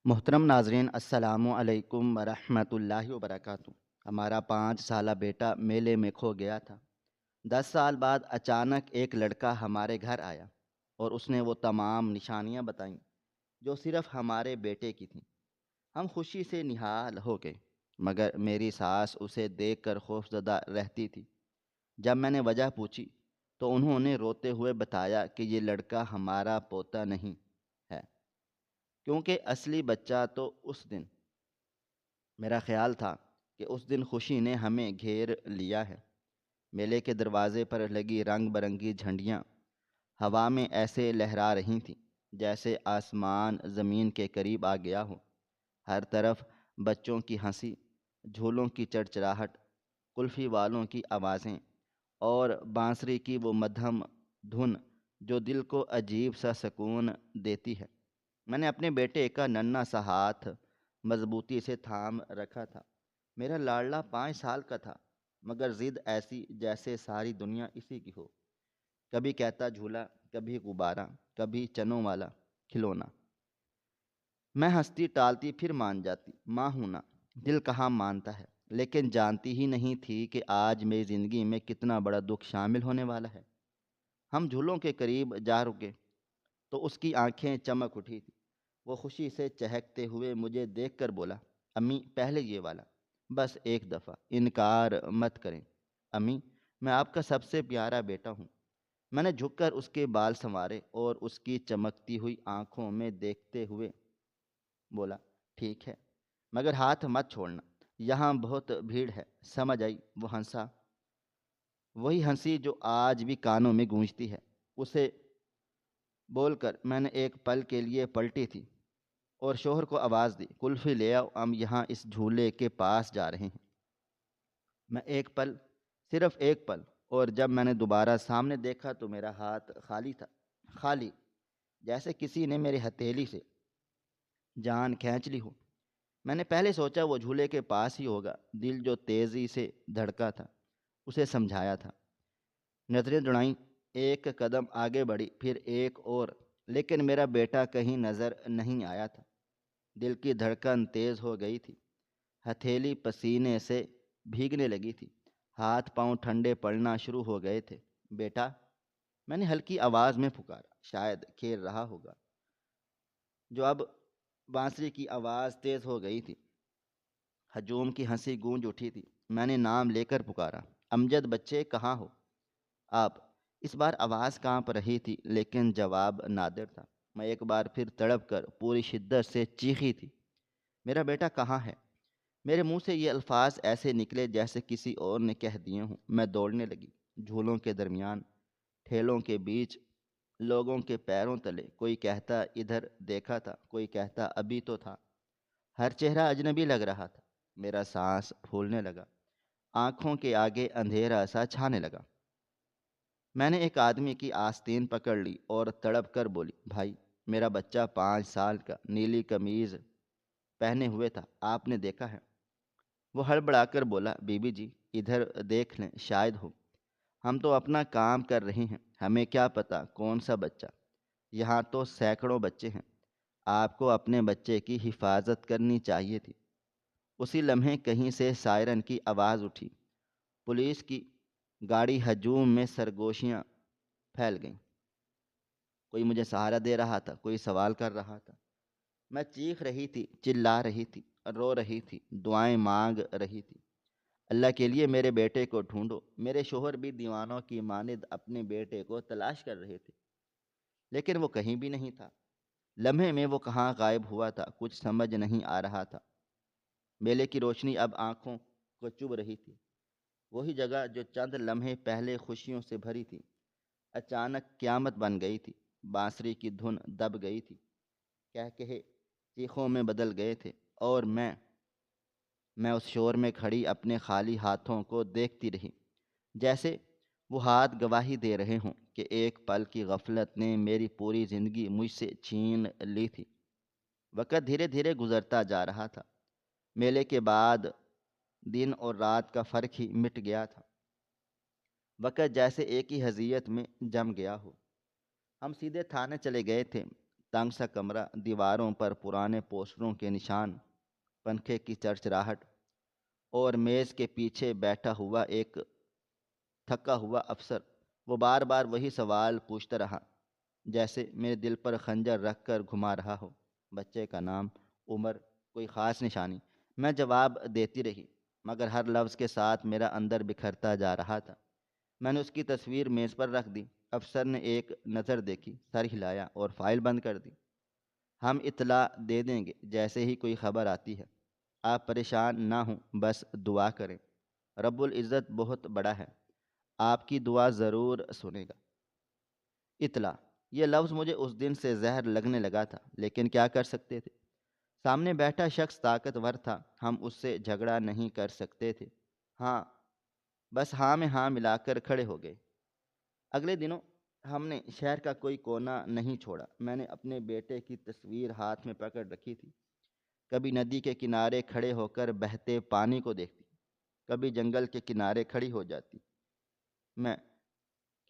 محترم ناظرین، السلام علیکم ورحمۃ اللہ وبرکاتہ۔ ہمارا 5 سالہ بیٹا میلے میں کھو گیا تھا۔ 10 سال بعد اچانک ایک لڑکا ہمارے گھر آیا اور اس نے وہ تمام نشانیاں بتائیں جو صرف ہمارے بیٹے کی تھیں۔ ہم خوشی سے نہال ہو گئے، مگر میری ساس اسے دیکھ کر خوفزدہ رہتی تھی۔ جب میں نے وجہ پوچھی تو انہوں نے روتے ہوئے بتایا کہ یہ لڑکا ہمارا پوتا نہیں ہے، کیونکہ اصلی بچہ تو اس دن۔ میرا خیال تھا کہ اس دن خوشی نے ہمیں گھیر لیا ہے۔ میلے کے دروازے پر لگی رنگ برنگی جھنڈیاں ہوا میں ایسے لہرا رہی تھیں جیسے آسمان زمین کے قریب آ گیا ہو۔ ہر طرف بچوں کی ہنسی، جھولوں کی چڑچڑاہٹ، کلفی والوں کی آوازیں اور بانسری کی وہ مدھم دھن جو دل کو عجیب سا سکون دیتی ہے۔ میں نے اپنے بیٹے کا ننھا سا ہاتھ مضبوطی سے تھام رکھا تھا۔ میرا لاڈلا 5 سال کا تھا، مگر ضد ایسی جیسے ساری دنیا اسی کی ہو۔ کبھی کہتا جھولا، کبھی غبارہ، کبھی چنوں والا کھلونا۔ میں ہنستی ٹالتی پھر مان جاتی، ماں ہوں نا، دل کہاں مانتا ہے، لیکن جانتی ہی نہیں تھی کہ آج میری زندگی میں کتنا بڑا دکھ شامل ہونے والا ہے۔ ہم جھولوں کے قریب جا رکے تو اس کی آنکھیں چمک اٹھی تھی۔ وہ خوشی سے چہکتے ہوئے مجھے دیکھ کر بولا، امی پہلے یہ والا، بس ایک دفعہ، انکار مت کریں امی، میں آپ کا سب سے پیارا بیٹا ہوں۔ میں نے جھک کر اس کے بال سنوارے اور اس کی چمکتی ہوئی آنکھوں میں دیکھتے ہوئے بولا، ٹھیک ہے، مگر ہاتھ مت چھوڑنا، یہاں بہت بھیڑ ہے۔ سمجھ آئی؟ وہ ہنسا، وہی ہنسی جو آج بھی کانوں میں گونجتی ہے۔ اسے بول کر میں نے ایک پل کے لیے پلٹی تھی اور شوہر کو آواز دی، کلفی لے آؤ، ہم یہاں اس جھولے کے پاس جا رہے ہیں۔ میں ایک پل، صرف ایک پل، اور جب میں نے دوبارہ سامنے دیکھا تو میرا ہاتھ خالی تھا، خالی، جیسے کسی نے میری ہتھیلی سے جان کھینچ لی ہو۔ میں نے پہلے سوچا وہ جھولے کے پاس ہی ہوگا۔ دل جو تیزی سے دھڑکا تھا اسے سمجھایا تھا۔ نظریں دوڑائیں، ایک قدم آگے بڑھی، پھر ایک اور، لیکن میرا بیٹا کہیں نظر نہیں آیا تھا۔ دل کی دھڑکن تیز ہو گئی تھی، ہتھیلی پسینے سے بھیگنے لگی تھی، ہاتھ پاؤں ٹھنڈے پڑنا شروع ہو گئے تھے۔ بیٹا، میں نے ہلکی آواز میں پکارا، شاید کھیل رہا ہوگا جو اب بانسری کی آواز تیز ہو گئی تھی، ہجوم کی ہنسی گونج اٹھی تھی۔ میں نے نام لے کر پکارا، امجد بچے کہاں ہو آپ؟ اس بار آواز کانپ رہی تھی لیکن جواب نادر تھا۔ میں ایک بار پھر تڑپ کر پوری شدت سے چیخی تھی، میرا بیٹا کہاں ہے؟ میرے منہ سے یہ الفاظ ایسے نکلے جیسے کسی اور نے کہہ دیے ہوں۔ میں دوڑنے لگی، جھولوں کے درمیان، ٹھیلوں کے بیچ، لوگوں کے پیروں تلے۔ کوئی کہتا ادھر دیکھا تھا، کوئی کہتا ابھی تو تھا۔ ہر چہرہ اجنبی لگ رہا تھا۔ میرا سانس پھولنے لگا، آنکھوں کے آگے اندھیرا سا چھانے لگا۔ میں نے ایک آدمی کی آستین پکڑ لی اور تڑپ کر بولی، بھائی، میرا بچہ 5 سال کا نیلی قمیض پہنے ہوئے تھا، آپ نے دیکھا ہے؟ وہ ہڑبڑا کر بولا، بی بی جی ادھر دیکھ لیں، شاید ہو۔ ہم تو اپنا کام کر رہے ہیں، ہمیں کیا پتہ کون سا بچہ، یہاں تو سینکڑوں بچے ہیں، آپ کو اپنے بچے کی حفاظت کرنی چاہیے تھی۔ اسی لمحے کہیں سے سائرن کی آواز اٹھی، پولیس کی گاڑی ہجوم میں سرگوشیاں پھیل گئیں۔ کوئی مجھے سہارا دے رہا تھا، کوئی سوال کر رہا تھا۔ میں چیخ رہی تھی، چلا رہی تھی، رو رہی تھی، دعائیں مانگ رہی تھی، اللہ کے لیے میرے بیٹے کو ڈھونڈو۔ میرے شوہر بھی دیوانوں کی مانند اپنے بیٹے کو تلاش کر رہے تھے، لیکن وہ کہیں بھی نہیں تھا۔ لمحے میں وہ کہاں غائب ہوا تھا، کچھ سمجھ نہیں آ رہا تھا۔ میلے کی روشنی اب آنکھوں کو چبھ رہی تھی، وہی جگہ جو چند لمحے پہلے خوشیوں سے بھری تھی اچانک قیامت بن گئی تھی۔ بانسری کی دھن دب گئی تھی، کہے چیخوں میں بدل گئے تھے، اور میں اس شور میں کھڑی اپنے خالی ہاتھوں کو دیکھتی رہی، جیسے وہ ہاتھ گواہی دے رہے ہوں کہ ایک پل کی غفلت نے میری پوری زندگی مجھ سے چھین لی تھی۔ وقت دھیرے دھیرے گزرتا جا رہا تھا۔ میلے کے بعد دن اور رات کا فرق ہی مٹ گیا تھا۔ وقت جیسے ایک ہی حیثیت میں جم گیا ہو۔ ہم سیدھے تھانے چلے گئے تھے۔ تنگ سا کمرہ، دیواروں پر پرانے پوسٹروں کے نشان، پنکھے کی چرچراہٹ، اور میز کے پیچھے بیٹھا ہوا ایک تھکا ہوا افسر، وہ بار بار وہی سوال پوچھتا رہا، جیسے میرے دل پر خنجر رکھ کر گھما رہا ہو۔ بچے کا نام، عمر، کوئی خاص نشانی؟ میں جواب دیتی رہی، مگر ہر لفظ کے ساتھ میرا اندر بکھرتا جا رہا تھا۔ میں نے اس کی تصویر میز پر رکھ دی۔ افسر نے ایک نظر دیکھی، سر ہلایا اور فائل بند کر دی۔ ہم اطلاع دے دیں گے جیسے ہی کوئی خبر آتی ہے۔ آپ پریشان نہ ہوں، بس دعا کریں، رب العزت بہت بڑا ہے، آپ کی دعا ضرور سنے گا۔ اطلاع، یہ لفظ مجھے اس دن سے زہر لگنے لگا تھا، لیکن کیا کر سکتے تھے؟ سامنے بیٹھا شخص طاقتور تھا، ہم اس سے جھگڑا نہیں کر سکتے تھے۔ ہاں، بس ہاں میں ہاں ملا کر کھڑے ہو گئے۔ اگلے دنوں ہم نے شہر کا کوئی کونا نہیں چھوڑا۔ میں نے اپنے بیٹے کی تصویر ہاتھ میں پکڑ رکھی تھی۔ کبھی ندی کے کنارے کھڑے ہو کر بہتے پانی کو دیکھتی، کبھی جنگل کے کنارے کھڑی ہو جاتی۔ میں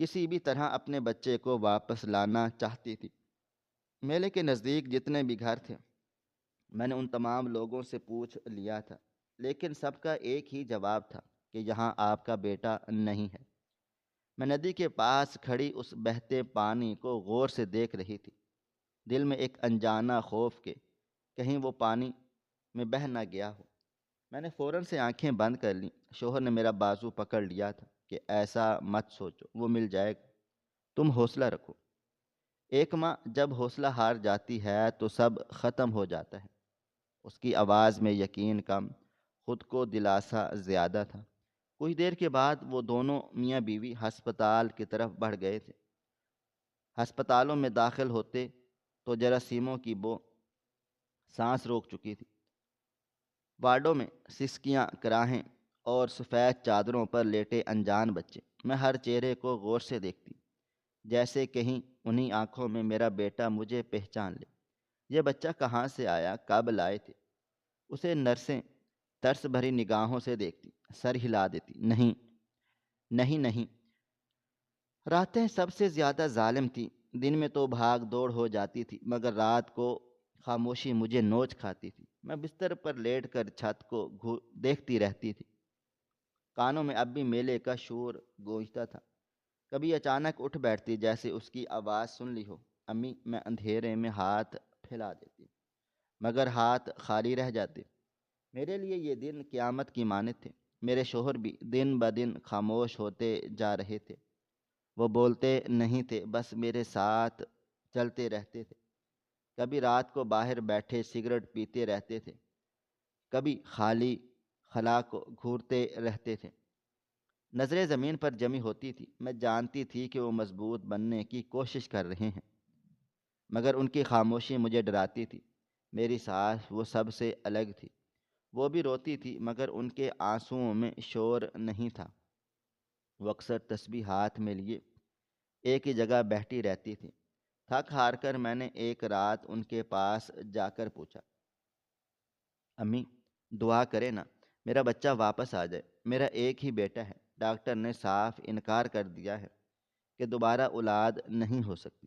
کسی بھی طرح اپنے بچے کو واپس لانا چاہتی تھی۔ میلے کے نزدیک جتنے بھی گھر تھے، میں نے ان تمام لوگوں سے پوچھ لیا تھا، لیکن سب کا ایک ہی جواب تھا کہ یہاں آپ کا بیٹا نہیں ہے۔ میں ندی کے پاس کھڑی اس بہتے پانی کو غور سے دیکھ رہی تھی، دل میں ایک انجانا خوف کہ کہیں وہ پانی میں بہہ نہ گیا ہو۔ میں نے فوراً سے آنکھیں بند کر لیں۔ شوہر نے میرا بازو پکڑ لیا تھا کہ ایسا مت سوچو، وہ مل جائے گا، تم حوصلہ رکھو۔ ایک ماں جب حوصلہ ہار جاتی ہے تو سب ختم ہو جاتا ہے۔ اس کی آواز میں یقین کم، خود کو دلاسا زیادہ تھا۔ کچھ دیر کے بعد وہ دونوں میاں بیوی ہسپتال کی طرف بڑھ گئے تھے۔ ہسپتالوں میں داخل ہوتے تو جراثیموں کی بو سانس روک چکی تھی۔ وارڈوں میں سسکیاں، کراہیں اور سفید چادروں پر لیٹے انجان بچے۔ میں ہر چہرے کو غور سے دیکھتی، جیسے کہیں انہی آنکھوں میں میرا بیٹا مجھے پہچان لے۔ یہ بچہ کہاں سے آیا، کب لائے تھے؟ اسے نرسیں ترس بھری نگاہوں سے دیکھتی، سر ہلا دیتی، نہیں نہیں نہیں۔ راتیں سب سے زیادہ ظالم تھیں۔ دن میں تو بھاگ دوڑ ہو جاتی تھی، مگر رات کو خاموشی مجھے نوچ کھاتی تھی۔ میں بستر پر لیٹ کر چھت کو دیکھتی رہتی تھی، کانوں میں اب بھی میلے کا شور گونجتا تھا۔ کبھی اچانک اٹھ بیٹھتی، جیسے اس کی آواز سن لی ہو، امی۔ میں اندھیرے میں ہاتھ پھیلا دیتی، مگر ہاتھ خالی رہ جاتے۔ میرے لیے یہ دن قیامت کی مانند تھے۔ میرے شوہر بھی دن بدن خاموش ہوتے جا رہے تھے۔ وہ بولتے نہیں تھے، بس میرے ساتھ چلتے رہتے تھے۔ کبھی رات کو باہر بیٹھے سگریٹ پیتے رہتے تھے، کبھی خالی خلا کو گھورتے رہتے تھے۔ نظریں زمین پر جمی ہوتی تھی۔ میں جانتی تھی کہ وہ مضبوط بننے کی کوشش کر رہے ہیں، مگر ان کی خاموشی مجھے ڈراتی تھی۔ میری ساس وہ سب سے الگ تھی۔ وہ بھی روتی تھی، مگر ان کے آنسوؤں میں شور نہیں تھا۔ وہ اکثر تسبیح ہاتھ میں لیے ایک ہی جگہ بیٹھی رہتی تھی۔ تھک ہار کر میں نے ایک رات ان کے پاس جا کر پوچھا، امی دعا کرے نا، میرا بچہ واپس آ جائے۔ میرا ایک ہی بیٹا ہے، ڈاکٹر نے صاف انکار کر دیا ہے کہ دوبارہ اولاد نہیں ہو سکتی۔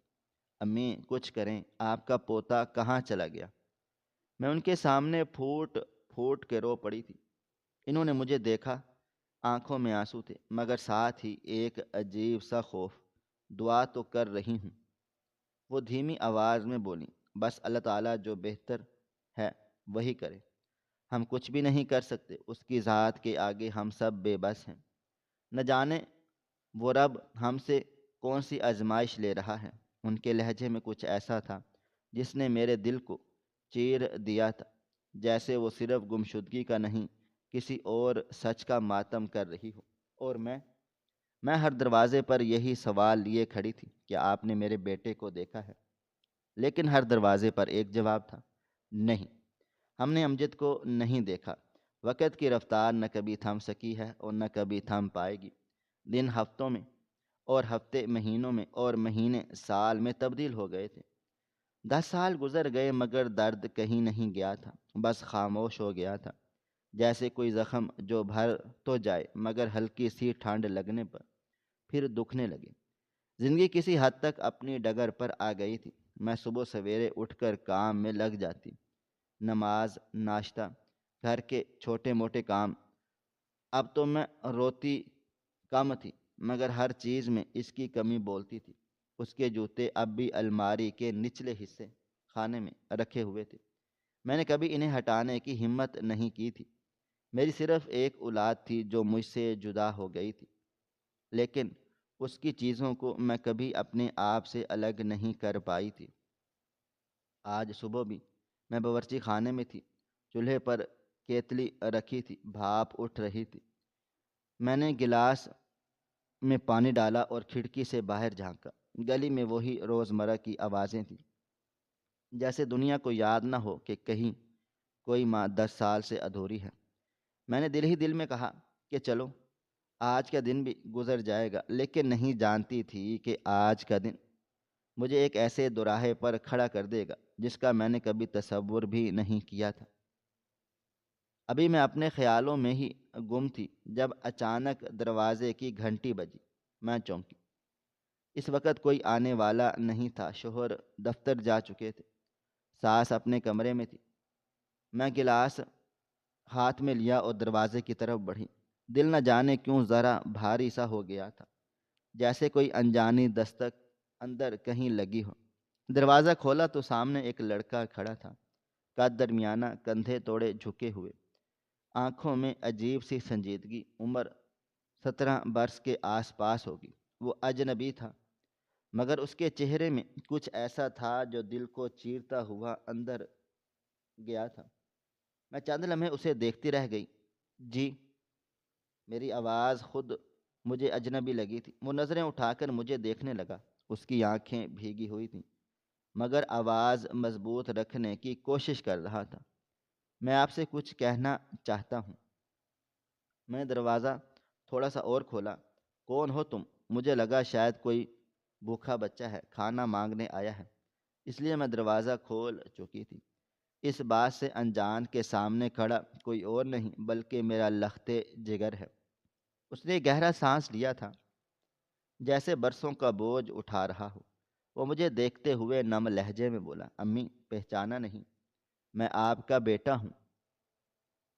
امی کچھ کریں، آپ کا پوتا کہاں چلا گیا؟ میں ان کے سامنے پھوٹ پھوٹ کے رو پڑی تھی۔ انہوں نے مجھے دیکھا، آنکھوں میں آنسو تھے، مگر ساتھ ہی ایک عجیب سا خوف۔ دعا تو کر رہی ہوں، وہ دھیمی آواز میں بولی، بس اللہ تعالیٰ جو بہتر ہے وہی کرے، ہم کچھ بھی نہیں کر سکتے، اس کی ذات کے آگے ہم سب بے بس ہیں۔ نہ جانے وہ رب ہم سے کون سی آزمائش لے رہا ہے۔ ان کے لہجے میں کچھ ایسا تھا جس نے میرے دل کو چیر دیا تھا، جیسے وہ صرف گمشدگی کا نہیں، کسی اور سچ کا ماتم کر رہی ہو۔ اور میں ہر دروازے پر یہی سوال لیے کھڑی تھی کہ آپ نے میرے بیٹے کو دیکھا ہے؟ لیکن ہر دروازے پر ایک جواب تھا، نہیں، ہم نے امجد کو نہیں دیکھا۔ وقت کی رفتار نہ کبھی تھم سکی ہے اور نہ کبھی تھم پائے گی۔ دن ہفتوں میں اور ہفتے مہینوں میں اور مہینے سال میں تبدیل ہو گئے تھے۔ 10 سال گزر گئے، مگر درد کہیں نہیں گیا تھا، بس خاموش ہو گیا تھا، جیسے کوئی زخم جو بھر تو جائے مگر ہلکی سی ٹھنڈ لگنے پر پھر دکھنے لگے۔ زندگی کسی حد تک اپنی ڈگر پر آ گئی تھی، میں صبح سویرے اٹھ کر کام میں لگ جاتی، نماز، ناشتہ، گھر کے چھوٹے موٹے کام۔ اب تو میں روتی کم تھی مگر ہر چیز میں اس کی کمی بولتی تھی۔ اس کے جوتے اب بھی الماری کے نچلے حصے خانے میں رکھے ہوئے تھے۔ میں نے کبھی انہیں ہٹانے کی ہمت نہیں کی تھی۔ میری صرف ایک اولاد تھی جو مجھ سے جدا ہو گئی تھی، لیکن اس کی چیزوں کو میں کبھی اپنے آپ سے الگ نہیں کر پائی تھی۔ آج صبح بھی میں باورچی خانے میں تھی، چولہے پر کیتلی رکھی تھی، بھاپ اٹھ رہی تھی۔ میں نے گلاس میں پانی ڈالا اور کھڑکی سے باہر جھانکا۔ گلی میں وہی روزمرہ کی آوازیں تھیں، جیسے دنیا کو یاد نہ ہو کہ کہیں کوئی ماں 10 سال سے ادھوری ہے۔ میں نے دل ہی دل میں کہا کہ چلو آج کا دن بھی گزر جائے گا، لیکن نہیں جانتی تھی کہ آج کا دن مجھے ایک ایسے دوراہے پر کھڑا کر دے گا جس کا میں نے کبھی تصور بھی نہیں کیا تھا۔ ابھی میں اپنے خیالوں میں ہی گم تھی جب اچانک دروازے کی گھنٹی بجی۔ میں چونکی۔ اس وقت کوئی آنے والا نہیں تھا، شوہر دفتر جا چکے تھے، ساس اپنے کمرے میں تھی۔ میں گلاس ہاتھ میں لیا اور دروازے کی طرف بڑھی۔ دل نہ جانے کیوں ذرا بھاری سا ہو گیا تھا، جیسے کوئی انجانی دستک اندر کہیں لگی ہو۔ دروازہ کھولا تو سامنے ایک لڑکا کھڑا تھا، قد درمیانہ، کندھے توڑے جھکے ہوئے، آنکھوں میں عجیب سی سنجیدگی۔ عمر 17 برس کے آس پاس ہوگی۔ وہ اجنبی تھا، مگر اس کے چہرے میں کچھ ایسا تھا جو دل کو چیرتا ہوا اندر گیا تھا۔ میں چند لمحے اسے دیکھتی رہ گئی۔ جی، میری آواز خود مجھے اجنبی لگی تھی۔ وہ نظریں اٹھا کر مجھے دیکھنے لگا۔ اس کی آنکھیں بھیگی ہوئی تھیں، مگر آواز مضبوط رکھنے کی کوشش کر رہا تھا۔ میں آپ سے کچھ کہنا چاہتا ہوں۔ میں نے دروازہ تھوڑا سا اور کھولا۔ کون ہو تم؟ مجھے لگا شاید کوئی بھوکا بچہ ہے، کھانا مانگنے آیا ہے، اس لیے میں دروازہ کھول چکی تھی۔ اس بات سے انجان کے سامنے کھڑا کوئی اور نہیں بلکہ میرا لختے جگر ہے۔ اس نے گہرا سانس لیا تھا، جیسے برسوں کا بوجھ اٹھا رہا ہو۔ وہ مجھے دیکھتے ہوئے نم لہجے میں بولا، امی پہچانا نہیں؟ میں آپ کا بیٹا ہوں۔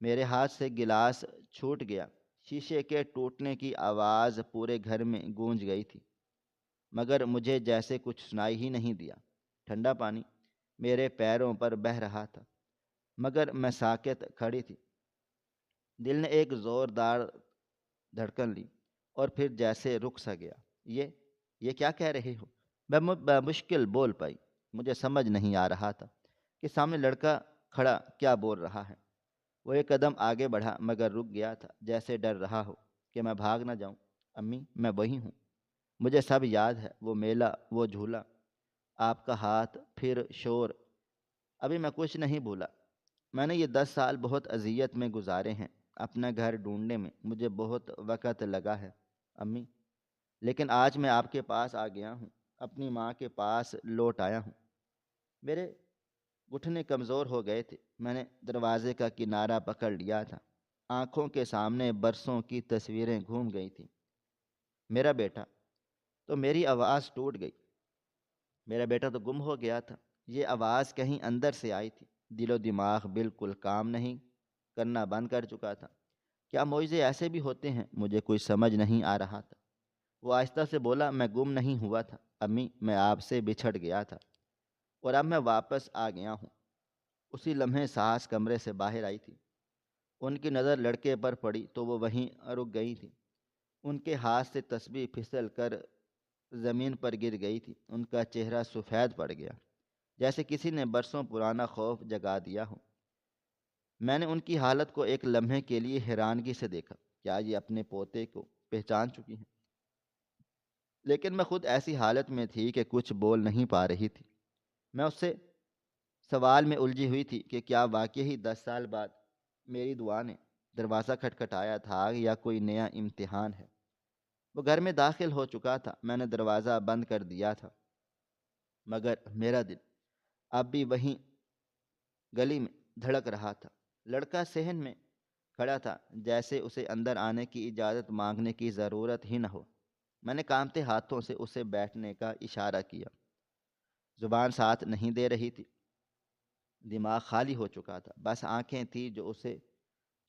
میرے ہاتھ سے گلاس چھوٹ گیا۔ شیشے کے ٹوٹنے کی آواز پورے گھر میں گونج گئی تھی، مگر مجھے جیسے کچھ سنائی ہی نہیں دیا۔ ٹھنڈا پانی میرے پیروں پر بہہ رہا تھا، مگر میں ساکت کھڑی تھی۔ دل نے ایک زوردار دھڑکن لی اور پھر جیسے رک سا گیا۔ یہ کیا کہہ رہے ہو؟ میں مشکل بول پائی۔ مجھے سمجھ نہیں آ رہا تھا کہ سامنے لڑکا کھڑا کیا بول رہا ہے۔ وہ ایک قدم آگے بڑھا مگر رک گیا تھا، جیسے ڈر رہا ہو کہ میں بھاگ نہ جاؤں۔ امی، میں وہی ہوں، مجھے سب یاد ہے، وہ میلہ، وہ جھولا، آپ کا ہاتھ، پھر شور۔ ابھی میں کچھ نہیں بھولا۔ میں نے یہ 10 سال بہت اذیت میں گزارے ہیں، اپنا گھر ڈھونڈنے میں مجھے بہت وقت لگا ہے امی، لیکن آج میں آپ کے پاس آ گیا ہوں، اپنی ماں کے پاس لوٹ آیا ہوں۔ میرے گھٹنے کمزور ہو گئے تھے۔ میں نے دروازے کا کنارہ پکڑ لیا تھا۔ آنکھوں کے سامنے برسوں کی تصویریں گھوم گئی تھیں۔ میرا بیٹا، تو میری آواز ٹوٹ گئی۔ میرا بیٹا تو گم ہو گیا تھا۔ یہ آواز کہیں اندر سے آئی تھی۔ دل و دماغ بالکل کام نہیں کرنا بند کر چکا تھا۔ کیا معجزے ایسے بھی ہوتے ہیں؟ مجھے کوئی سمجھ نہیں آ رہا تھا۔ وہ آہستہ سے بولا، میں گم نہیں ہوا تھا امی، میں آپ سے بچھڑ گیا تھا اور اب میں واپس آ گیا ہوں۔ اسی لمحے ساس کمرے سے باہر آئی تھی۔ ان کی نظر لڑکے پر پڑی تو وہ وہیں رک گئی تھی۔ ان کے ہاتھ سے تسبیح پھسل کر زمین پر گر گئی تھی۔ ان کا چہرہ سفید پڑ گیا، جیسے کسی نے برسوں پرانا خوف جگا دیا ہو۔ میں نے ان کی حالت کو ایک لمحے کے لیے حیرانگی سے دیکھا۔ کیا یہ اپنے پوتے کو پہچان چکی ہیں؟ لیکن میں خود ایسی حالت میں تھی کہ کچھ بول نہیں پا رہی تھی۔ میں اس سے سوال میں الجھی ہوئی تھی کہ کیا واقعی 10 سال بعد میری دعا نے دروازہ کھٹکھٹایا تھا یا کوئی نیا امتحان ہے۔ وہ گھر میں داخل ہو چکا تھا۔ میں نے دروازہ بند کر دیا تھا، مگر میرا دل اب بھی وہیں گلی میں دھڑک رہا تھا۔ لڑکا صحن میں کھڑا تھا، جیسے اسے اندر آنے کی اجازت مانگنے کی ضرورت ہی نہ ہو۔ میں نے کانپتے ہاتھوں سے اسے بیٹھنے کا اشارہ کیا۔ زبان ساتھ نہیں دے رہی تھی، دماغ خالی ہو چکا تھا، بس آنکھیں تھیں جو اسے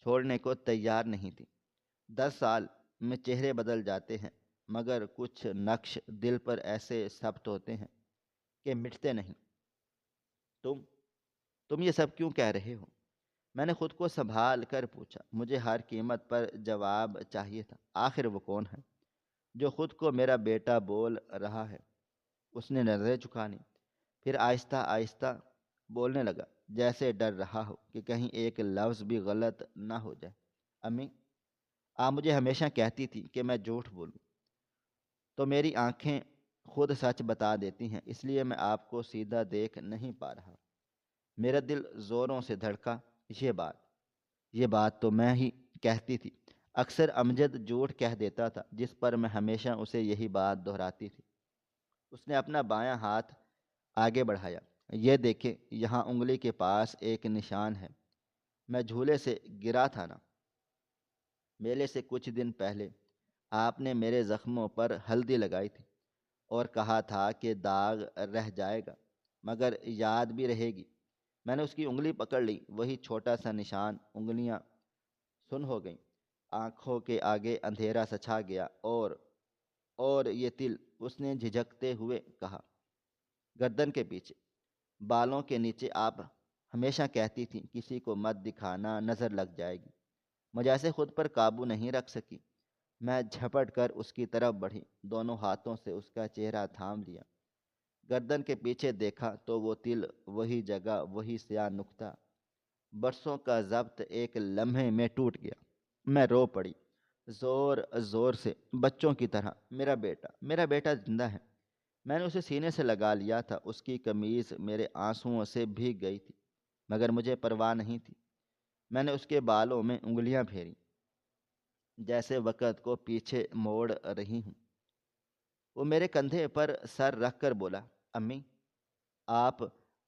چھوڑنے کو تیار نہیں تھیں۔ 10 سال میں چہرے بدل جاتے ہیں، مگر کچھ نقش دل پر ایسے ثبت ہوتے ہیں کہ مٹتے نہیں۔ تم تم یہ سب کیوں کہہ رہے ہو؟ میں نے خود کو سنبھال کر پوچھا۔ مجھے ہر قیمت پر جواب چاہیے تھا۔ آخر وہ کون ہے جو خود کو میرا بیٹا بول رہا ہے؟ اس نے نظریں جھکانی، پھر آہستہ آہستہ بولنے لگا، جیسے ڈر رہا ہو کہ کہیں ایک لفظ بھی غلط نہ ہو جائے۔ امی، آپ مجھے ہمیشہ کہتی تھی کہ میں جھوٹ بولوں، تو میری آنکھیں خود سچ بتا دیتی ہیں، اس لیے میں آپ کو سیدھا دیکھ نہیں پا رہا۔ میرا دل زوروں سے دھڑکا۔ یہ بات یہ بات تو میں ہی کہتی تھی۔ اکثر امجد جھوٹ کہہ دیتا تھا، جس پر میں ہمیشہ اسے یہی بات دہراتی تھی۔ اس نے اپنا بایاں ہاتھ آگے بڑھایا۔ یہ دیکھیں، یہاں انگلی کے پاس ایک نشان ہے۔ میں جھولے سے گرا تھا نا، میلے سے کچھ دن پہلے آپ نے میرے زخموں پر ہلدی لگائی تھی اور کہا تھا کہ داغ رہ جائے گا مگر یاد بھی رہے گی۔ میں نے اس کی انگلی پکڑ لی، وہی چھوٹا سا نشان۔ انگلیاں سن ہو گئیں، آنکھوں کے آگے اندھیرا سا چھا گیا۔ اور یہ تل، اس نے جھجکتے ہوئے کہا، گردن کے پیچھے، بالوں کے نیچے۔ آپ ہمیشہ کہتی تھیں کسی کو مت دکھانا، نظر لگ جائے گی۔ مجھے ایسے خود پر قابو نہیں رکھ سکی۔ میں جھپٹ کر اس کی طرف بڑھی، دونوں ہاتھوں سے اس کا چہرہ تھام لیا۔ گردن کے پیچھے دیکھا تو وہ تل، وہی جگہ، وہی سیاہ نقطہ۔ برسوں کا ضبط ایک لمحے میں ٹوٹ گیا۔ میں رو پڑی، زور زور سے، بچوں کی طرح۔ میرا بیٹا زندہ ہے۔ میں نے اسے سینے سے لگا لیا تھا۔ اس کی قمیض میرے آنسوؤں سے بھیگ گئی تھی، مگر مجھے پرواہ نہیں تھی۔ میں نے اس کے بالوں میں انگلیاں پھیریں، جیسے وقت کو پیچھے موڑ رہی ہوں۔ وہ میرے کندھے پر سر رکھ کر بولا، امی، آپ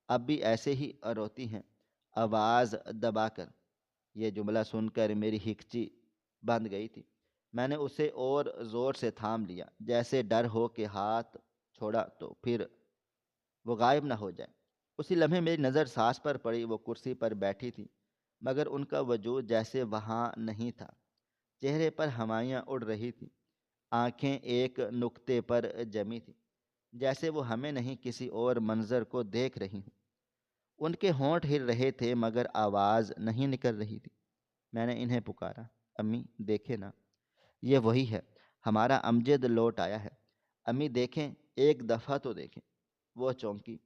اب بھی ایسے ہی روتی ہیں، آواز دبا کر۔ یہ جملہ سن کر میری ہکچی بند گئی تھی۔ میں نے اسے اور زور سے تھام لیا، جیسے ڈر ہو کہ ہاتھ چھوڑا تو پھر وہ غائب نہ ہو جائے۔ اسی لمحے میری نظر ساس پر پڑی۔ وہ کرسی پر بیٹھی تھی، مگر ان کا وجود جیسے وہاں نہیں تھا۔ چہرے پر ہمائیاں اڑ رہی تھیں، آنکھیں ایک نقطے پر جمی تھیں، جیسے وہ ہمیں نہیں کسی اور منظر کو دیکھ رہی ہوں۔ ان کے ہونٹ ہل رہے تھے مگر آواز نہیں نکل رہی تھی۔ میں نے انہیں پکارا، امی دیکھیں نا، یہ وہی ہے، ہمارا امجد لوٹ آیا ہے۔ امی دیکھیں، ایک دفعہ تو دیکھیں۔ وہ چونکی،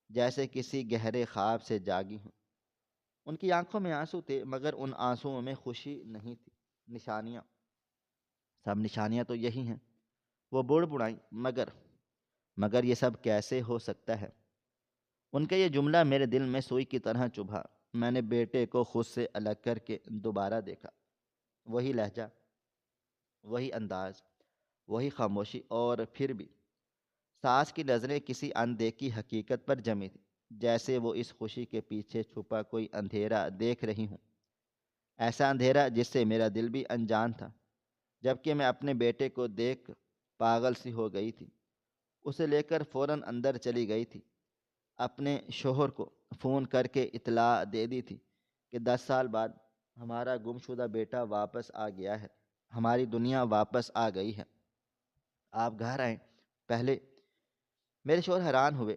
جیسے کسی گہرے خواب سے جاگی ہوں۔ ان کی آنکھوں میں آنسو تھے، مگر ان آنسوؤں میں خوشی نہیں تھی۔ نشانیاں، سب نشانیاں تو یہی ہیں۔ وہ بڑ بڑائیں، مگر یہ سب کیسے ہو سکتا ہے؟ ان کا یہ جملہ میرے دل میں سوئی کی طرح چبھا۔ میں نے بیٹے کو خود سے الگ کر کے دوبارہ دیکھا۔ وہی لہجہ، وہی انداز، وہی خاموشی، اور پھر بھی ساس کی نظریں کسی اندیکھی حقیقت پر جمی تھی، جیسے وہ اس خوشی کے پیچھے چھپا کوئی اندھیرا دیکھ رہی ہوں، ایسا اندھیرا جس سے میرا دل بھی انجان تھا۔ جبکہ میں اپنے بیٹے کو دیکھ پاگل سی ہو گئی تھی۔ اسے لے کر فوراً اندر چلی گئی تھی، اپنے شوہر کو فون کر کے اطلاع دے دی تھی کہ 10 سال بعد ہمارا گمشدہ بیٹا واپس آ گیا ہے، ہماری دنیا واپس آ گئی ہے، آپ گھر آئیں۔ پہلے میرے شوہر حیران ہوئے،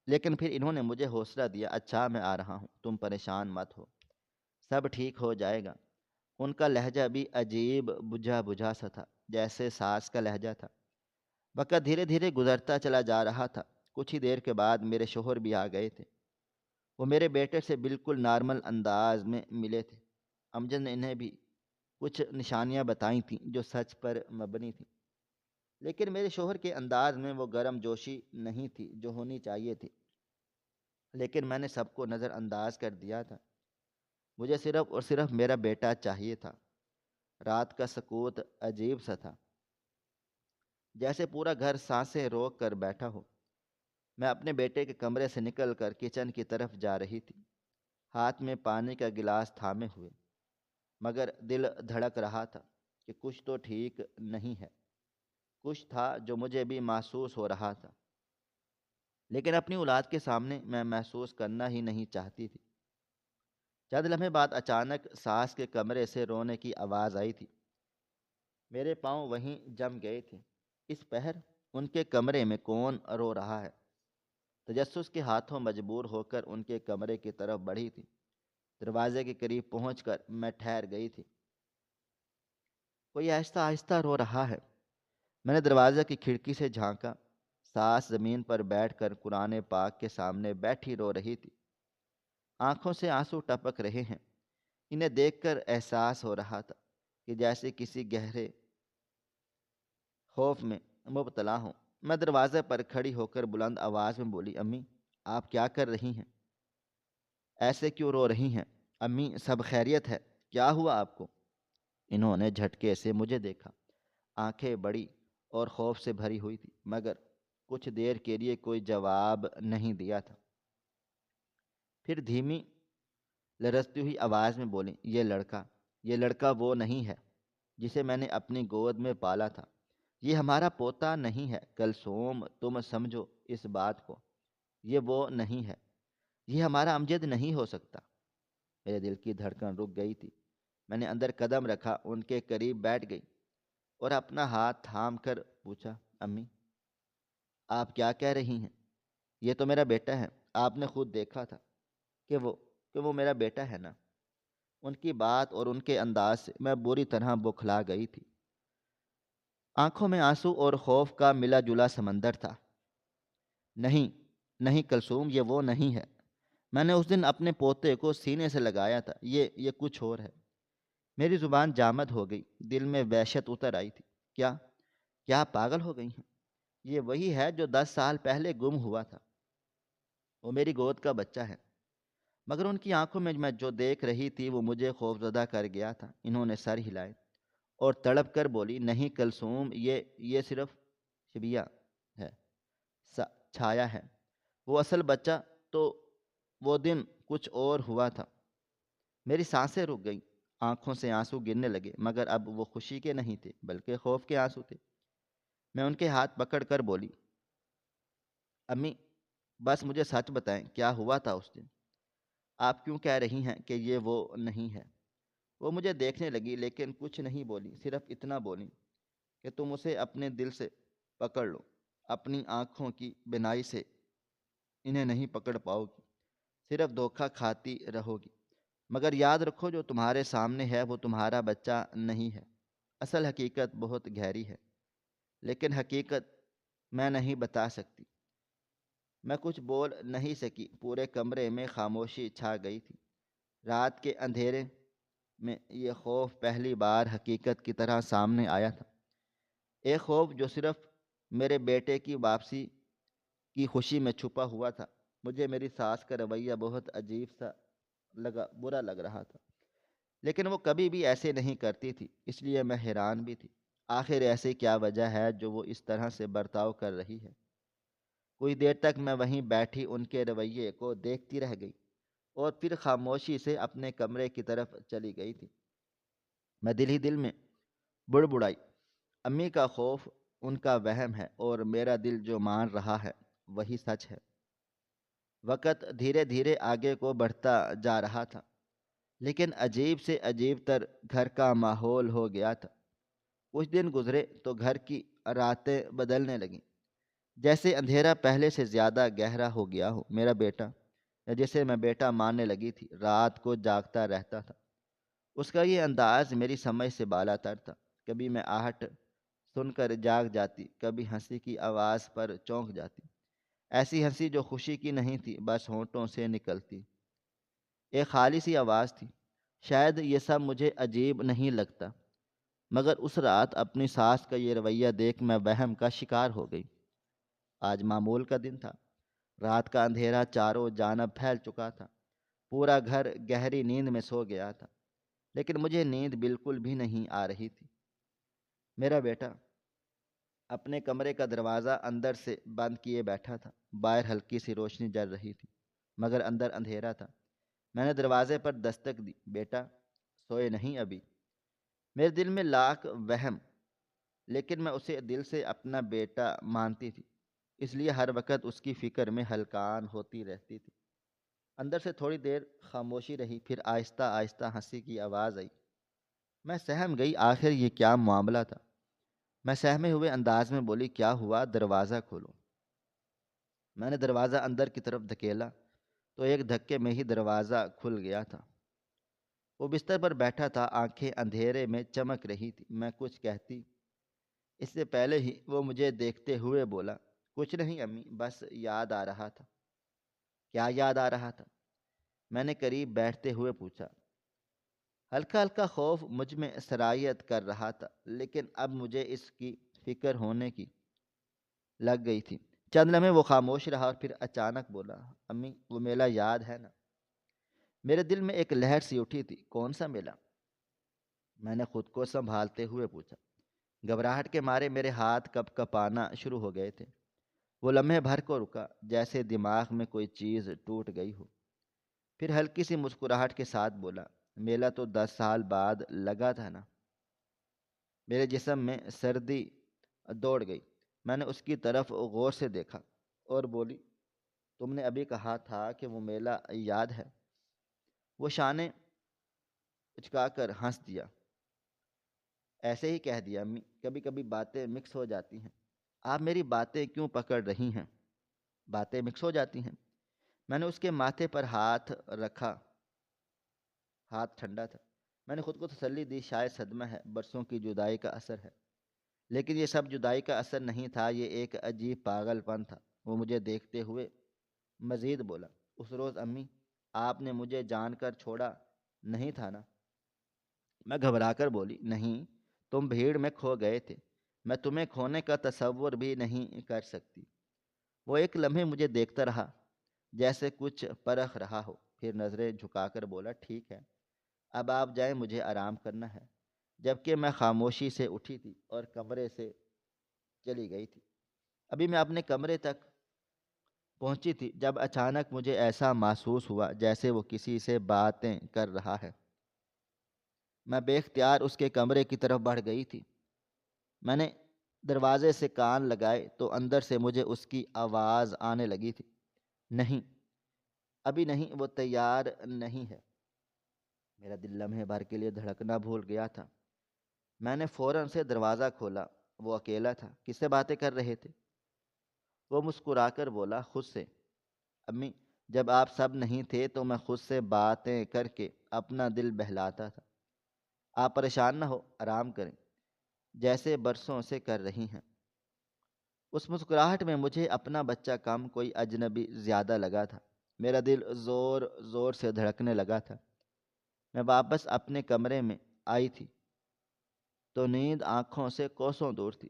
لیکن پھر انہوں نے مجھے حوصلہ دیا، اچھا میں آ رہا ہوں، تم پریشان مت ہو، سب ٹھیک ہو جائے گا۔ ان کا لہجہ بھی عجیب بجھا بجھا سا تھا، جیسے ساس کا لہجہ تھا۔ وقت دھیرے دھیرے گزرتا چلا جا رہا تھا۔ کچھ ہی دیر کے بعد میرے شوہر بھی آ گئے تھے۔ وہ میرے بیٹے سے بالکل نارمل انداز میں ملے تھے۔ امجد نے انہیں بھی کچھ نشانیاں بتائی تھیں جو سچ پر مبنی تھیں، لیکن میرے شوہر کے انداز میں وہ گرم جوشی نہیں تھی جو ہونی چاہیے تھی۔ لیکن میں نے سب کو نظر انداز کر دیا تھا۔ مجھے صرف اور صرف میرا بیٹا چاہیے تھا۔ رات کا سکوت عجیب سا تھا، جیسے پورا گھر سانسیں روک کر بیٹھا ہو۔ میں اپنے بیٹے کے کمرے سے نکل کر کچن کی طرف جا رہی تھی، ہاتھ میں پانی کا گلاس تھامے ہوئے، مگر دل دھڑک رہا تھا کہ کچھ تو ٹھیک نہیں ہے۔ کچھ تھا جو مجھے بھی محسوس ہو رہا تھا۔ لیکن اپنی اولاد کے سامنے میں محسوس کرنا ہی نہیں چاہتی تھی۔ چند لمحے بعد اچانک ساس کے کمرے سے رونے کی آواز آئی تھی۔ میرے پاؤں وہیں جم گئے تھے۔ اس پہر ان کے کمرے میں کون رو رہا ہے؟ تجسس کے ہاتھوں مجبور ہو کر ان کے کمرے کی طرف بڑھی تھی۔ دروازے کے قریب پہنچ کر میں ٹھہر گئی تھی۔ کوئی آہستہ آہستہ رو رہا ہے۔ میں نے دروازے کی کھڑکی سے جھانکا۔ ساس زمین پر بیٹھ کر قرآن پاک کے سامنے بیٹھی رو رہی تھی۔ آنکھوں سے آنسو ٹپک رہے ہیں۔ انہیں دیکھ کر احساس ہو رہا تھا کہ جیسے کسی گہرے خوف میں مبتلا ہوں۔ میں دروازے پر کھڑی ہو کر بلند آواز میں بولی، امی آپ کیا کر رہی ہیں؟ ایسے کیوں رو رہی ہیں؟ امی سب خیریت ہے، کیا ہوا آپ کو؟ انہوں نے جھٹکے سے مجھے دیکھا۔ آنکھیں بڑی اور خوف سے بھری ہوئی تھی، مگر کچھ دیر کے لیے کوئی جواب نہیں دیا تھا۔ پھر دھیمی لرزتی ہوئی آواز میں بولی، یہ لڑکا وہ نہیں ہے جسے میں نے اپنی گود میں پالا تھا۔ یہ ہمارا پوتا نہیں ہے کلثوم، تم سمجھو اس بات کو۔ یہ وہ نہیں ہے، یہ ہمارا امجد نہیں ہو سکتا۔ میرے دل کی دھڑکن رک گئی تھی۔ میں نے اندر قدم رکھا، ان کے قریب بیٹھ گئی اور اپنا ہاتھ تھام کر پوچھا، امی آپ کیا کہہ رہی ہیں؟ یہ تو میرا بیٹا ہے، آپ نے خود دیکھا تھا کہ وہ میرا بیٹا ہے نا؟ ان کی بات اور ان کے انداز سے میں بری طرح بوکھلا گئی تھی۔ آنکھوں میں آنسو اور خوف کا ملا جلا سمندر تھا۔ نہیں نہیں کلثوم، یہ وہ نہیں ہے۔ میں نے اس دن اپنے پوتے کو سینے سے لگایا تھا، یہ کچھ اور ہے۔ میری زبان جامد ہو گئی، دل میں وحشت اتر آئی تھی۔ کیا آپ پاگل ہو گئی ہیں؟ یہ وہی ہے جو 10 سال پہلے گم ہوا تھا۔ وہ میری گود کا بچہ ہے۔ مگر ان کی آنکھوں میں جو دیکھ رہی تھی وہ مجھے خوفزدہ کر گیا تھا۔ انہوں نے سر ہلائے اور تڑپ کر بولی، نہیں کلثوم، یہ صرف شبیہ ہے، چھایا ہے۔ وہ اصل بچہ تو وہ دن کچھ اور ہوا تھا۔ میری سانسیں رک گئیں، آنکھوں سے آنسو گرنے لگے، مگر اب وہ خوشی کے نہیں تھے بلکہ خوف کے آنسو تھے۔ میں ان کے ہاتھ پکڑ کر بولی، امی بس مجھے سچ بتائیں، کیا ہوا تھا اس دن؟ آپ کیوں کہہ رہی ہیں کہ یہ وہ نہیں ہے؟ وہ مجھے دیکھنے لگی لیکن کچھ نہیں بولی، صرف اتنا بولی کہ تم اسے اپنے دل سے پکڑ لو، اپنی آنکھوں کی بینائی سے انہیں نہیں پکڑ پاؤ گی، صرف دھوکہ کھاتی رہو گی۔ مگر یاد رکھو جو تمہارے سامنے ہے وہ تمہارا بچہ نہیں ہے۔ اصل حقیقت بہت گہری ہے، لیکن حقیقت میں نہیں بتا سکتی۔ میں کچھ بول نہیں سکی، پورے کمرے میں خاموشی چھا گئی تھی۔ رات کے اندھیرے میں یہ خوف پہلی بار حقیقت کی طرح سامنے آیا تھا۔ ایک خوف جو صرف میرے بیٹے کی واپسی کی خوشی میں چھپا ہوا تھا۔ مجھے میری ساس کا رویہ بہت عجیب سا برا لگ رہا تھا، لیکن وہ کبھی بھی ایسے نہیں کرتی تھی، اس لیے میں حیران بھی تھی۔ آخر ایسی کیا وجہ ہے جو وہ اس طرح سے برتاؤ کر رہی ہے؟ کوئی دیر تک میں وہیں بیٹھی ان کے رویے کو دیکھتی رہ گئی اور پھر خاموشی سے اپنے کمرے کی طرف چلی گئی تھی۔ میں دل ہی دل میں بڑبڑائی، امی کا خوف ان کا وہم ہے اور میرا دل جو مان رہا ہے وہی سچ ہے۔ وقت دھیرے دھیرے آگے کو بڑھتا جا رہا تھا، لیکن عجیب سے عجیب تر گھر کا ماحول ہو گیا تھا۔ کچھ دن گزرے تو گھر کی راتیں بدلنے لگیں، جیسے اندھیرا پہلے سے زیادہ گہرا ہو گیا ہو۔ میرا بیٹا، جسے میں بیٹا ماننے لگی تھی، رات کو جاگتا رہتا تھا۔ اس کا یہ انداز میری سمجھ سے بالا تر تھا۔ کبھی میں آہٹ سن کر جاگ جاتی، کبھی ہنسی کی آواز پر چونک جاتی، ایسی ہنسی جو خوشی کی نہیں تھی، بس ہونٹوں سے نکلتی۔ ایک خالی سی آواز تھی۔ شاید یہ سب مجھے عجیب نہیں لگتا، مگر اس رات اپنی ساس کا یہ رویہ دیکھ میں وہم کا شکار ہو گئی۔ آج معمول کا دن تھا۔ رات کا اندھیرا چاروں جانب پھیل چکا تھا، پورا گھر گہری نیند میں سو گیا تھا، لیکن مجھے نیند بالکل بھی نہیں آ رہی تھی۔ میرا بیٹا اپنے کمرے کا دروازہ اندر سے بند کیے بیٹھا تھا۔ باہر ہلکی سی روشنی جل رہی تھی، مگر اندر اندھیرا تھا۔ میں نے دروازے پر دستک دی، بیٹا سوئے نہیں ابھی؟ میرے دل میں لاکھ وہم، لیکن میں اسے دل سے اپنا بیٹا مانتی تھی۔ اس لیے ہر وقت اس کی فکر میں ہلکان ہوتی رہتی تھی۔ اندر سے تھوڑی دیر خاموشی رہی، پھر آہستہ آہستہ ہنسی کی آواز آئی۔ میں سہم گئی، آخر یہ کیا معاملہ تھا؟ میں سہمے ہوئے انداز میں بولی، کیا ہوا؟ دروازہ کھولو۔ میں نے دروازہ اندر کی طرف دھکیلا تو ایک دھکے میں ہی دروازہ کھل گیا تھا۔ وہ بستر پر بیٹھا تھا، آنکھیں اندھیرے میں چمک رہی تھی۔ میں کچھ کہتی اس سے پہلے ہی وہ مجھے دیکھتے ہوئے بولا، کچھ نہیں امی، بس یاد آ رہا تھا۔ کیا یاد آ رہا تھا؟ میں نے قریب بیٹھتے ہوئے پوچھا۔ ہلکا ہلکا خوف مجھ میں سرایت کر رہا تھا، لیکن اب مجھے اس کی فکر ہونے کی لگ گئی تھی۔ چند لمحے وہ خاموش رہا اور پھر اچانک بولا، امی وہ میلہ یاد ہے نا؟ میرے دل میں ایک لہر سی اٹھی تھی۔ کون سا میلہ؟ میں نے خود کو سنبھالتے ہوئے پوچھا۔ گھبراہٹ کے مارے میرے ہاتھ کپ کپانا شروع ہو گئے تھے۔ وہ لمحے بھر کو رکا، جیسے دماغ میں کوئی چیز ٹوٹ گئی ہو۔ پھر ہلکی سی مسکراہٹ کے ساتھ بولا، میلہ تو 10 سال بعد لگا تھا نا؟ میرے جسم میں سردی دوڑ گئی۔ میں نے اس کی طرف غور سے دیکھا اور بولی، تم نے ابھی کہا تھا کہ وہ میلہ یاد ہے۔ وہ شانے اچکا کر ہنس دیا۔ ایسے ہی کہہ دیا امی، کبھی کبھی باتیں مکس ہو جاتی ہیں۔ آپ میری باتیں کیوں پکڑ رہی ہیں؟ باتیں مکس ہو جاتی ہیں؟ میں نے اس کے ماتھے پر ہاتھ رکھا، ہاتھ ٹھنڈا تھا۔ میں نے خود کو تسلی دی، شاید صدمہ ہے، برسوں کی جدائی کا اثر ہے۔ لیکن یہ سب جدائی کا اثر نہیں تھا، یہ ایک عجیب پاگل پن تھا۔ وہ مجھے دیکھتے ہوئے مزید بولا، اس روز امی آپ نے مجھے جان کر چھوڑا نہیں تھا نا؟ میں گھبرا کر بولی، نہیں، تم بھیڑ میں کھو گئے تھے، میں تمہیں کھونے کا تصور بھی نہیں کر سکتی۔ وہ ایک لمحے مجھے دیکھتا رہا، جیسے کچھ پرکھ رہا ہو، پھر نظریں جھکا کر بولا، ٹھیک ہے، اب آپ جائیں، مجھے آرام کرنا ہے۔ جبکہ میں خاموشی سے اٹھی تھی اور کمرے سے چلی گئی تھی۔ ابھی میں اپنے کمرے تک پہنچی تھی جب اچانک مجھے ایسا محسوس ہوا جیسے وہ کسی سے باتیں کر رہا ہے۔ میں بے اختیار اس کے کمرے کی طرف بڑھ گئی تھی۔ میں نے دروازے سے کان لگائے تو اندر سے مجھے اس کی آواز آنے لگی تھی، نہیں، ابھی نہیں، وہ تیار نہیں ہے۔ میرا دل لمحے بھر کے لیے دھڑکنا بھول گیا تھا۔ میں نے فوراً سے دروازہ کھولا۔ وہ اکیلا تھا۔ کس سے باتیں کر رہے تھے؟ وہ مسکرا کر بولا، خود سے امی، جب آپ سب نہیں تھے تو میں خود سے باتیں کر کے اپنا دل بہلاتا تھا۔ آپ پریشان نہ ہو، آرام کریں، جیسے برسوں سے کر رہی ہیں۔ اس مسکراہٹ میں مجھے اپنا بچہ کم، کوئی اجنبی زیادہ لگا تھا۔ میرا دل زور زور سے دھڑکنے لگا تھا۔ میں واپس اپنے کمرے میں آئی تھی تو نیند آنکھوں سے کوسوں دور تھی۔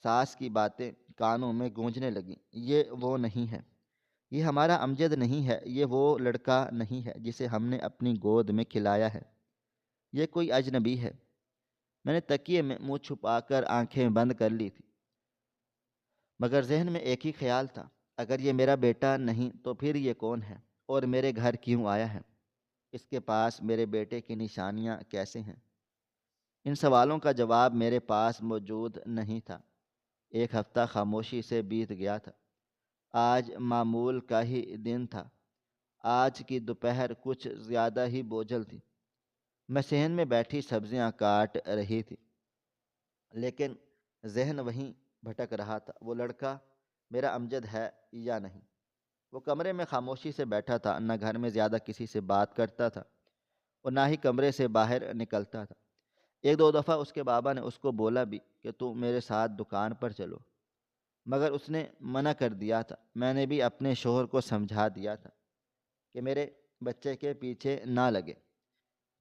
ساس کی باتیں کانوں میں گونجنے لگیں، یہ وہ نہیں ہے، یہ ہمارا امجد نہیں ہے، یہ وہ لڑکا نہیں ہے جسے ہم نے اپنی گود میں کھلایا ہے، یہ کوئی اجنبی ہے۔ میں نے تکیے میں منہ چھپا کر آنکھیں بند کر لی تھی، مگر ذہن میں ایک ہی خیال تھا، اگر یہ میرا بیٹا نہیں تو پھر یہ کون ہے اور میرے گھر کیوں آیا ہے؟ اس کے پاس میرے بیٹے کی نشانیاں کیسے ہیں؟ ان سوالوں کا جواب میرے پاس موجود نہیں تھا۔ ایک ہفتہ خاموشی سے بیت گیا تھا۔ آج معمول کا ہی دن تھا۔ آج کی دوپہر کچھ زیادہ ہی بوجھل تھی۔ میں صحن میں بیٹھی سبزیاں کاٹ رہی تھی، لیکن ذہن وہیں بھٹک رہا تھا، وہ لڑکا میرا امجد ہے یا نہیں؟ وہ کمرے میں خاموشی سے بیٹھا تھا، نہ گھر میں زیادہ کسی سے بات کرتا تھا اور نہ ہی کمرے سے باہر نکلتا تھا۔ ایک دو دفعہ اس کے بابا نے اس کو بولا بھی کہ تم میرے ساتھ دکان پر چلو، مگر اس نے منع کر دیا تھا۔ میں نے بھی اپنے شوہر کو سمجھا دیا تھا کہ میرے بچے کے پیچھے نہ لگے۔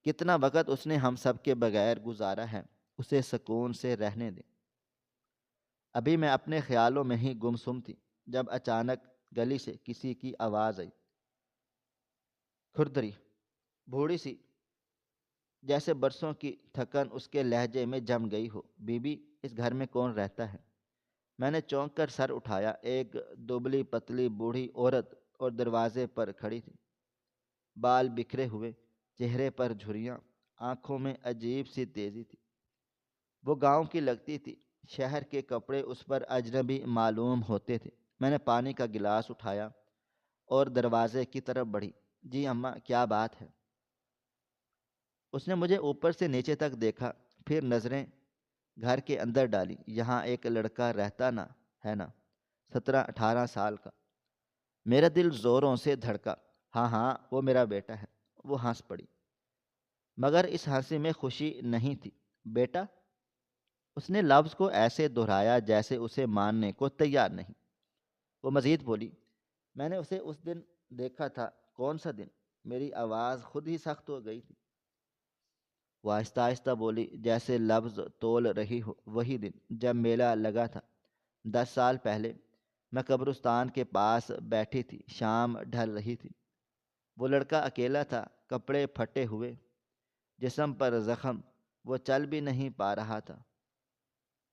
کتنا وقت اس نے ہم سب کے بغیر گزارا ہے، اسے سکون سے رہنے دیں۔ ابھی میں اپنے خیالوں میں ہی گمسم تھی جب اچانک گلی سے کسی کی آواز آئی، کھردری، بوڑھی سی، جیسے برسوں کی تھکن اس کے لہجے میں جم گئی ہو، بی بی اس گھر میں کون رہتا ہے؟ میں نے چونک کر سر اٹھایا۔ ایک دبلی پتلی بوڑھی عورت اور دروازے پر کھڑی تھی، بال بکھرے ہوئے، چہرے پر جھریاں، آنکھوں میں عجیب سی تیزی تھی۔ وہ گاؤں کی لگتی تھی، شہر کے کپڑے اس پر اجنبی معلوم ہوتے تھے۔ میں نے پانی کا گلاس اٹھایا اور دروازے کی طرف بڑھی۔ جی اماں، کیا بات ہے؟ اس نے مجھے اوپر سے نیچے تک دیکھا، پھر نظریں گھر کے اندر ڈالی۔ یہاں ایک لڑکا رہتا نا ہے نا، 17-18 سال کا۔ میرا دل زوروں سے دھڑکا۔ ہاں ہاں، وہ میرا بیٹا ہے۔ وہ ہنس پڑی، مگر اس ہنسی میں خوشی نہیں تھی۔ بیٹا؟ اس نے لفظ کو ایسے دہرایا جیسے اسے ماننے کو تیار نہیں۔ وہ مزید بولی، میں نے اسے اس دن دیکھا تھا۔ کون سا دن؟ میری آواز خود ہی سخت ہو گئی تھی۔ وہ آہستہ آہستہ بولی جیسے لفظ تول رہی ہو۔ وہی دن جب میلہ لگا تھا، 10 سال پہلے۔ میں قبرستان کے پاس بیٹھی تھی، شام ڈھل رہی تھی۔ وہ لڑکا اکیلا تھا، کپڑے پھٹے ہوئے، جسم پر زخم، وہ چل بھی نہیں پا رہا تھا۔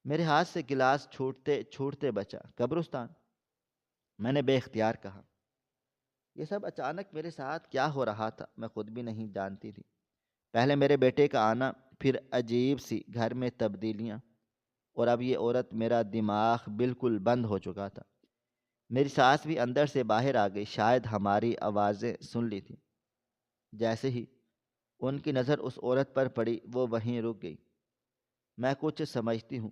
میرے ہاتھ سے گلاس چھوٹتے چھوٹتے بچا۔ قبرستان؟ میں نے بے اختیار کہا۔ یہ سب اچانک میرے ساتھ کیا ہو رہا تھا میں خود بھی نہیں جانتی تھی۔ پہلے میرے بیٹے کا آنا، پھر عجیب سی گھر میں تبدیلیاں، اور اب یہ عورت۔ میرا دماغ بالکل بند ہو چکا تھا۔ میری سانس بھی اندر سے باہر آ گئی، شاید ہماری آوازیں سن لی تھی۔ جیسے ہی ان کی نظر اس عورت پر پڑی، وہ وہیں رک گئی۔ میں کچھ سمجھتی ہوں،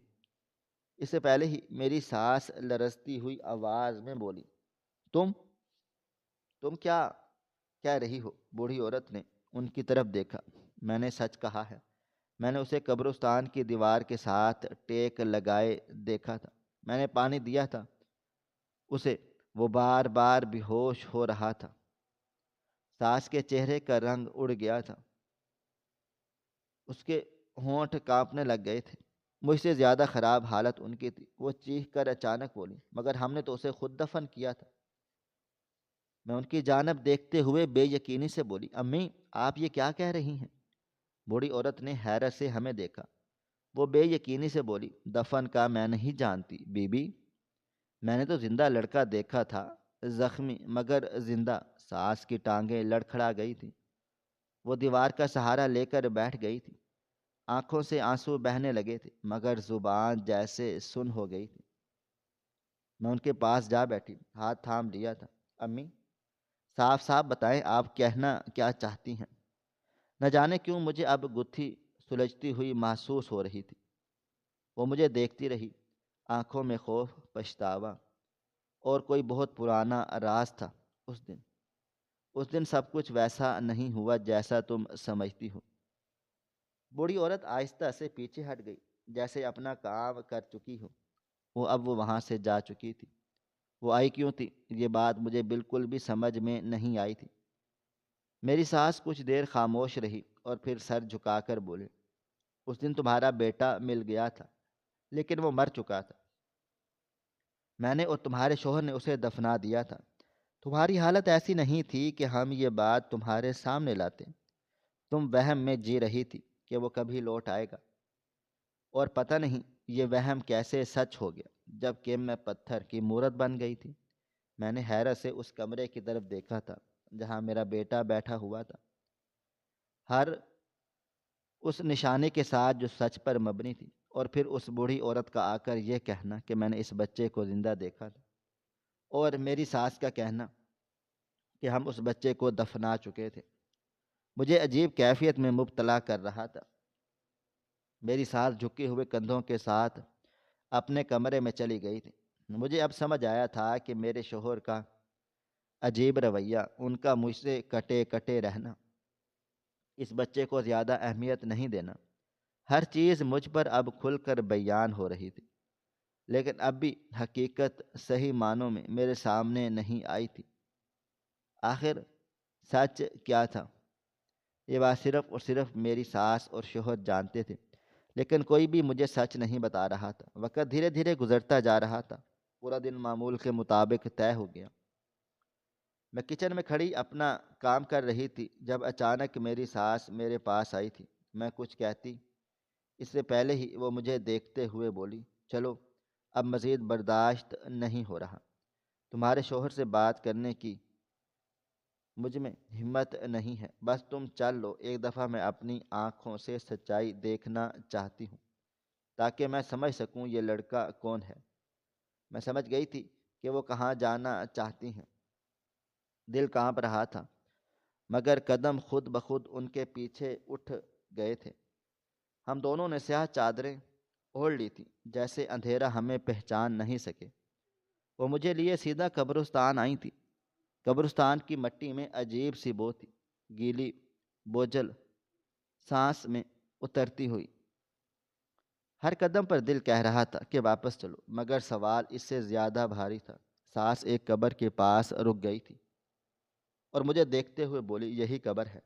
اس سے پہلے ہی میری سانس لرزتی ہوئی آواز میں بولی، تم تم کیا کہہ رہی ہو؟ بوڑھی عورت نے ان کی طرف دیکھا۔ میں نے سچ کہا ہے۔ میں نے اسے قبرستان کی دیوار کے ساتھ ٹیک لگائے دیکھا تھا۔ میں نے پانی دیا تھا اسے۔ وہ بار بار بے ہوش ہو رہا تھا۔ ساس کے چہرے کا رنگ اڑ گیا تھا، اس کے ہونٹ کانپنے لگ گئے تھے۔ مجھ سے زیادہ خراب حالت ان کی تھی۔ وہ چیخ کر اچانک بولی، مگر ہم نے تو اسے خود دفن کیا تھا۔ میں ان کی جانب دیکھتے ہوئے بے یقینی سے بولی، امی آپ یہ کیا کہہ رہی ہیں؟ بوڑھی عورت نے حیرت سے ہمیں دیکھا۔ وہ بے یقینی سے بولی، دفن کا میں نہیں جانتی بی بی۔ میں نے تو زندہ لڑکا دیکھا تھا، زخمی مگر زندہ۔ ساس کی ٹانگیں لڑکھڑا گئی تھی۔ وہ دیوار کا سہارا لے کر بیٹھ گئی تھی۔ آنکھوں سے آنسو بہنے لگے تھے، مگر زبان جیسے سن ہو گئی تھی۔ میں ان کے پاس جا بیٹھی، ہاتھ تھام لیا تھا۔ امی صاف صاف بتائیں، آپ کہنا کیا چاہتی ہیں؟ نہ جانے کیوں مجھے اب گتھی سلجھتی ہوئی محسوس ہو رہی تھی۔ وہ مجھے دیکھتی رہی، آنکھوں میں خوف، پچھتاوا اور کوئی بہت پرانا راز تھا۔ اس دن سب کچھ ویسا نہیں ہوا جیسا تم سمجھتی ہو۔ بوڑھی عورت آہستہ سے پیچھے ہٹ گئی، جیسے اپنا کام کر چکی ہو۔ وہ وہاں سے جا چکی تھی۔ وہ آئی کیوں تھی؟ یہ بات مجھے بالکل بھی سمجھ میں نہیں آئی تھی۔ میری ساس کچھ دیر خاموش رہی اور پھر سر جھکا کر بولے، اس دن تمہارا بیٹا مل گیا تھا، لیکن وہ مر چکا تھا۔ میں نے اور تمہارے شوہر نے اسے دفنا دیا تھا۔ تمہاری حالت ایسی نہیں تھی کہ ہم یہ بات تمہارے سامنے لاتے۔ تم وہم میں جی رہی تھی کہ وہ کبھی لوٹ آئے گا، اور پتہ نہیں یہ وہم کیسے سچ ہو گیا جب کہ میں پتھر کی مورت بن گئی تھی۔ میں نے حیرت سے اس کمرے کی طرف دیکھا تھا جہاں میرا بیٹا بیٹھا ہوا تھا، ہر اس نشانی کے ساتھ جو سچ پر مبنی تھی، اور پھر اس بوڑھی عورت کا آ کر یہ کہنا کہ میں نے اس بچے کو زندہ دیکھا تھا، اور میری ساس کا کہنا کہ ہم اس بچے کو دفنا چکے تھے، مجھے عجیب کیفیت میں مبتلا کر رہا تھا۔ میری ساس جھکے ہوئے کندھوں کے ساتھ اپنے کمرے میں چلی گئی تھی۔ مجھے اب سمجھ آیا تھا کہ میرے شوہر کا عجیب رویہ، ان کا مجھ سے کٹے کٹے رہنا، اس بچے کو زیادہ اہمیت نہیں دینا، ہر چیز مجھ پر اب کھل کر بیان ہو رہی تھی، لیکن اب بھی حقیقت صحیح معنوں میں میرے سامنے نہیں آئی تھی۔ آخر سچ کیا تھا؟ یہ بات صرف اور صرف میری ساس اور شوہر جانتے تھے، لیکن کوئی بھی مجھے سچ نہیں بتا رہا تھا۔ وقت دھیرے دھیرے گزرتا جا رہا تھا، پورا دن معمول کے مطابق طے ہو گیا۔ میں کچن میں کھڑی اپنا کام کر رہی تھی جب اچانک میری ساس میرے پاس آئی تھی۔ میں کچھ کہتی اس سے پہلے ہی وہ مجھے دیکھتے ہوئے بولی، چلو اب مزید برداشت نہیں ہو رہا، تمہارے شوہر سے بات کرنے کی مجھ میں ہمت نہیں ہے، بس تم چل لو، ایک دفعہ میں اپنی آنکھوں سے سچائی دیکھنا چاہتی ہوں۔ تاکہ میں سمجھ سکوں یہ لڑکا کون ہے۔ میں سمجھ گئی تھی کہ وہ کہاں جانا چاہتی ہیں۔ دل کانپ رہا تھا، مگر قدم خود بخود ان کے پیچھے اٹھ گئے تھے۔ ہم دونوں نے سیاہ چادریں اوڑھ لی تھیں، جیسے اندھیرا ہمیں پہچان نہیں سکے۔ وہ مجھے لیے سیدھا قبرستان آئی تھی۔ قبرستان کی مٹی میں عجیب سی بو تھی، گیلی، بوجھل، سانس میں اترتی ہوئی۔ ہر قدم پر دل کہہ رہا تھا کہ واپس چلو، مگر سوال اس سے زیادہ بھاری تھا۔ سانس ایک قبر کے پاس رک گئی تھی اور مجھے دیکھتے ہوئے بولی، یہی قبر ہے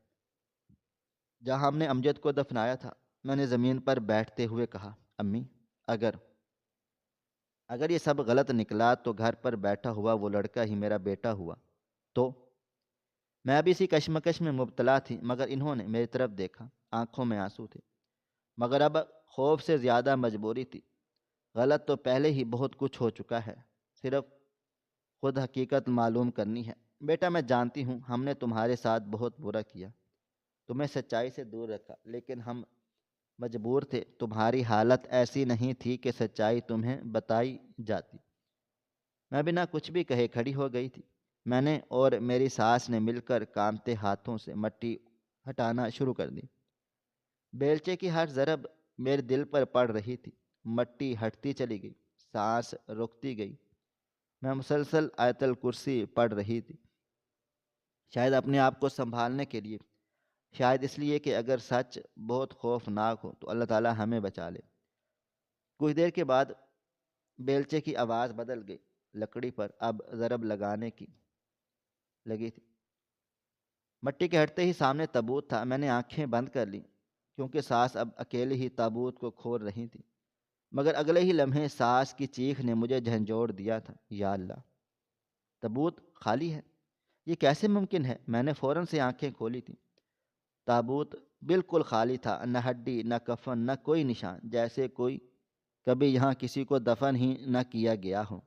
جہاں ہم نے امجد کو دفنایا تھا۔ میں نے زمین پر بیٹھتے ہوئے کہا، امی، اگر یہ سب غلط نکلا تو گھر پر بیٹھا ہوا وہ لڑکا ہی میرا بیٹا ہوا تو؟ میں ابھی اسی کشمکش میں مبتلا تھی، مگر انہوں نے میری طرف دیکھا، آنکھوں میں آنسو تھے، مگر اب خوف سے زیادہ مجبوری تھی۔ غلط تو پہلے ہی بہت کچھ ہو چکا ہے، صرف خود حقیقت معلوم کرنی ہے۔ بیٹا، میں جانتی ہوں ہم نے تمہارے ساتھ بہت برا کیا، تمہیں سچائی سے دور رکھا، لیکن ہم مجبور تھے۔ تمہاری حالت ایسی نہیں تھی کہ سچائی تمہیں بتائی جاتی۔ میں بنا کچھ بھی کہے کھڑی ہو گئی تھی۔ میں نے اور میری ساس نے مل کر کانپتے ہاتھوں سے مٹی ہٹانا شروع کر دی۔ بیلچے کی ہر ضرب میرے دل پر پڑ رہی تھی۔ مٹی ہٹتی چلی گئی، سانس رکتی گئی۔ میں مسلسل آیت الکرسی پڑھ رہی تھی، شاید اپنے آپ کو سنبھالنے کے لیے، شاید اس لیے کہ اگر سچ بہت خوفناک ہو تو اللہ تعالیٰ ہمیں بچا لے۔ کچھ دیر کے بعد بیلچے کی آواز بدل گئی، لکڑی پر اب ضرب لگانے کی لگی تھی۔ مٹی کے ہٹتے ہی سامنے تابوت تھا۔ میں نے آنکھیں بند کر لیں، کیونکہ ساس اب اکیلے ہی تابوت کو کھول رہی تھی، مگر اگلے ہی لمحے ساس کی چیخ نے مجھے جھنجھوڑ دیا تھا۔ یا اللہ، تابوت خالی ہے! یہ کیسے ممکن ہے؟ میں نے فوراً سے آنکھیں کھولی تھیں۔ تابوت بالکل خالی تھا، نہ ہڈی، نہ کفن، نہ کوئی نشان، جیسے کوئی کبھی یہاں کسی کو دفن ہی نہ کیا گیا ہو۔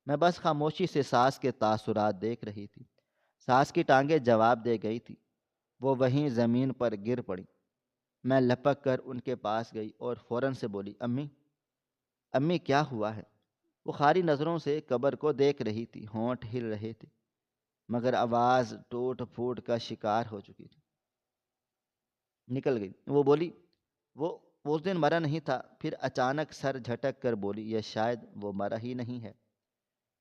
میں بس خاموشی سے ساس کے تاثرات دیکھ رہی تھی۔ ساس کی ٹانگیں جواب دے گئی تھی، وہ وہیں زمین پر گر پڑی۔ میں لپک کر ان کے پاس گئی اور فوراً سے بولی، امی، امی کیا ہوا ہے؟ وہ خاری نظروں سے قبر کو دیکھ رہی تھی، ہونٹ ہل رہے تھے، مگر آواز ٹوٹ پھوٹ کا شکار ہو چکی تھی، نکل گئی۔ وہ بولی، وہ اس دن مرا نہیں تھا۔ پھر اچانک سر جھٹک کر بولی، یہ شاید وہ مرا ہی نہیں ہے۔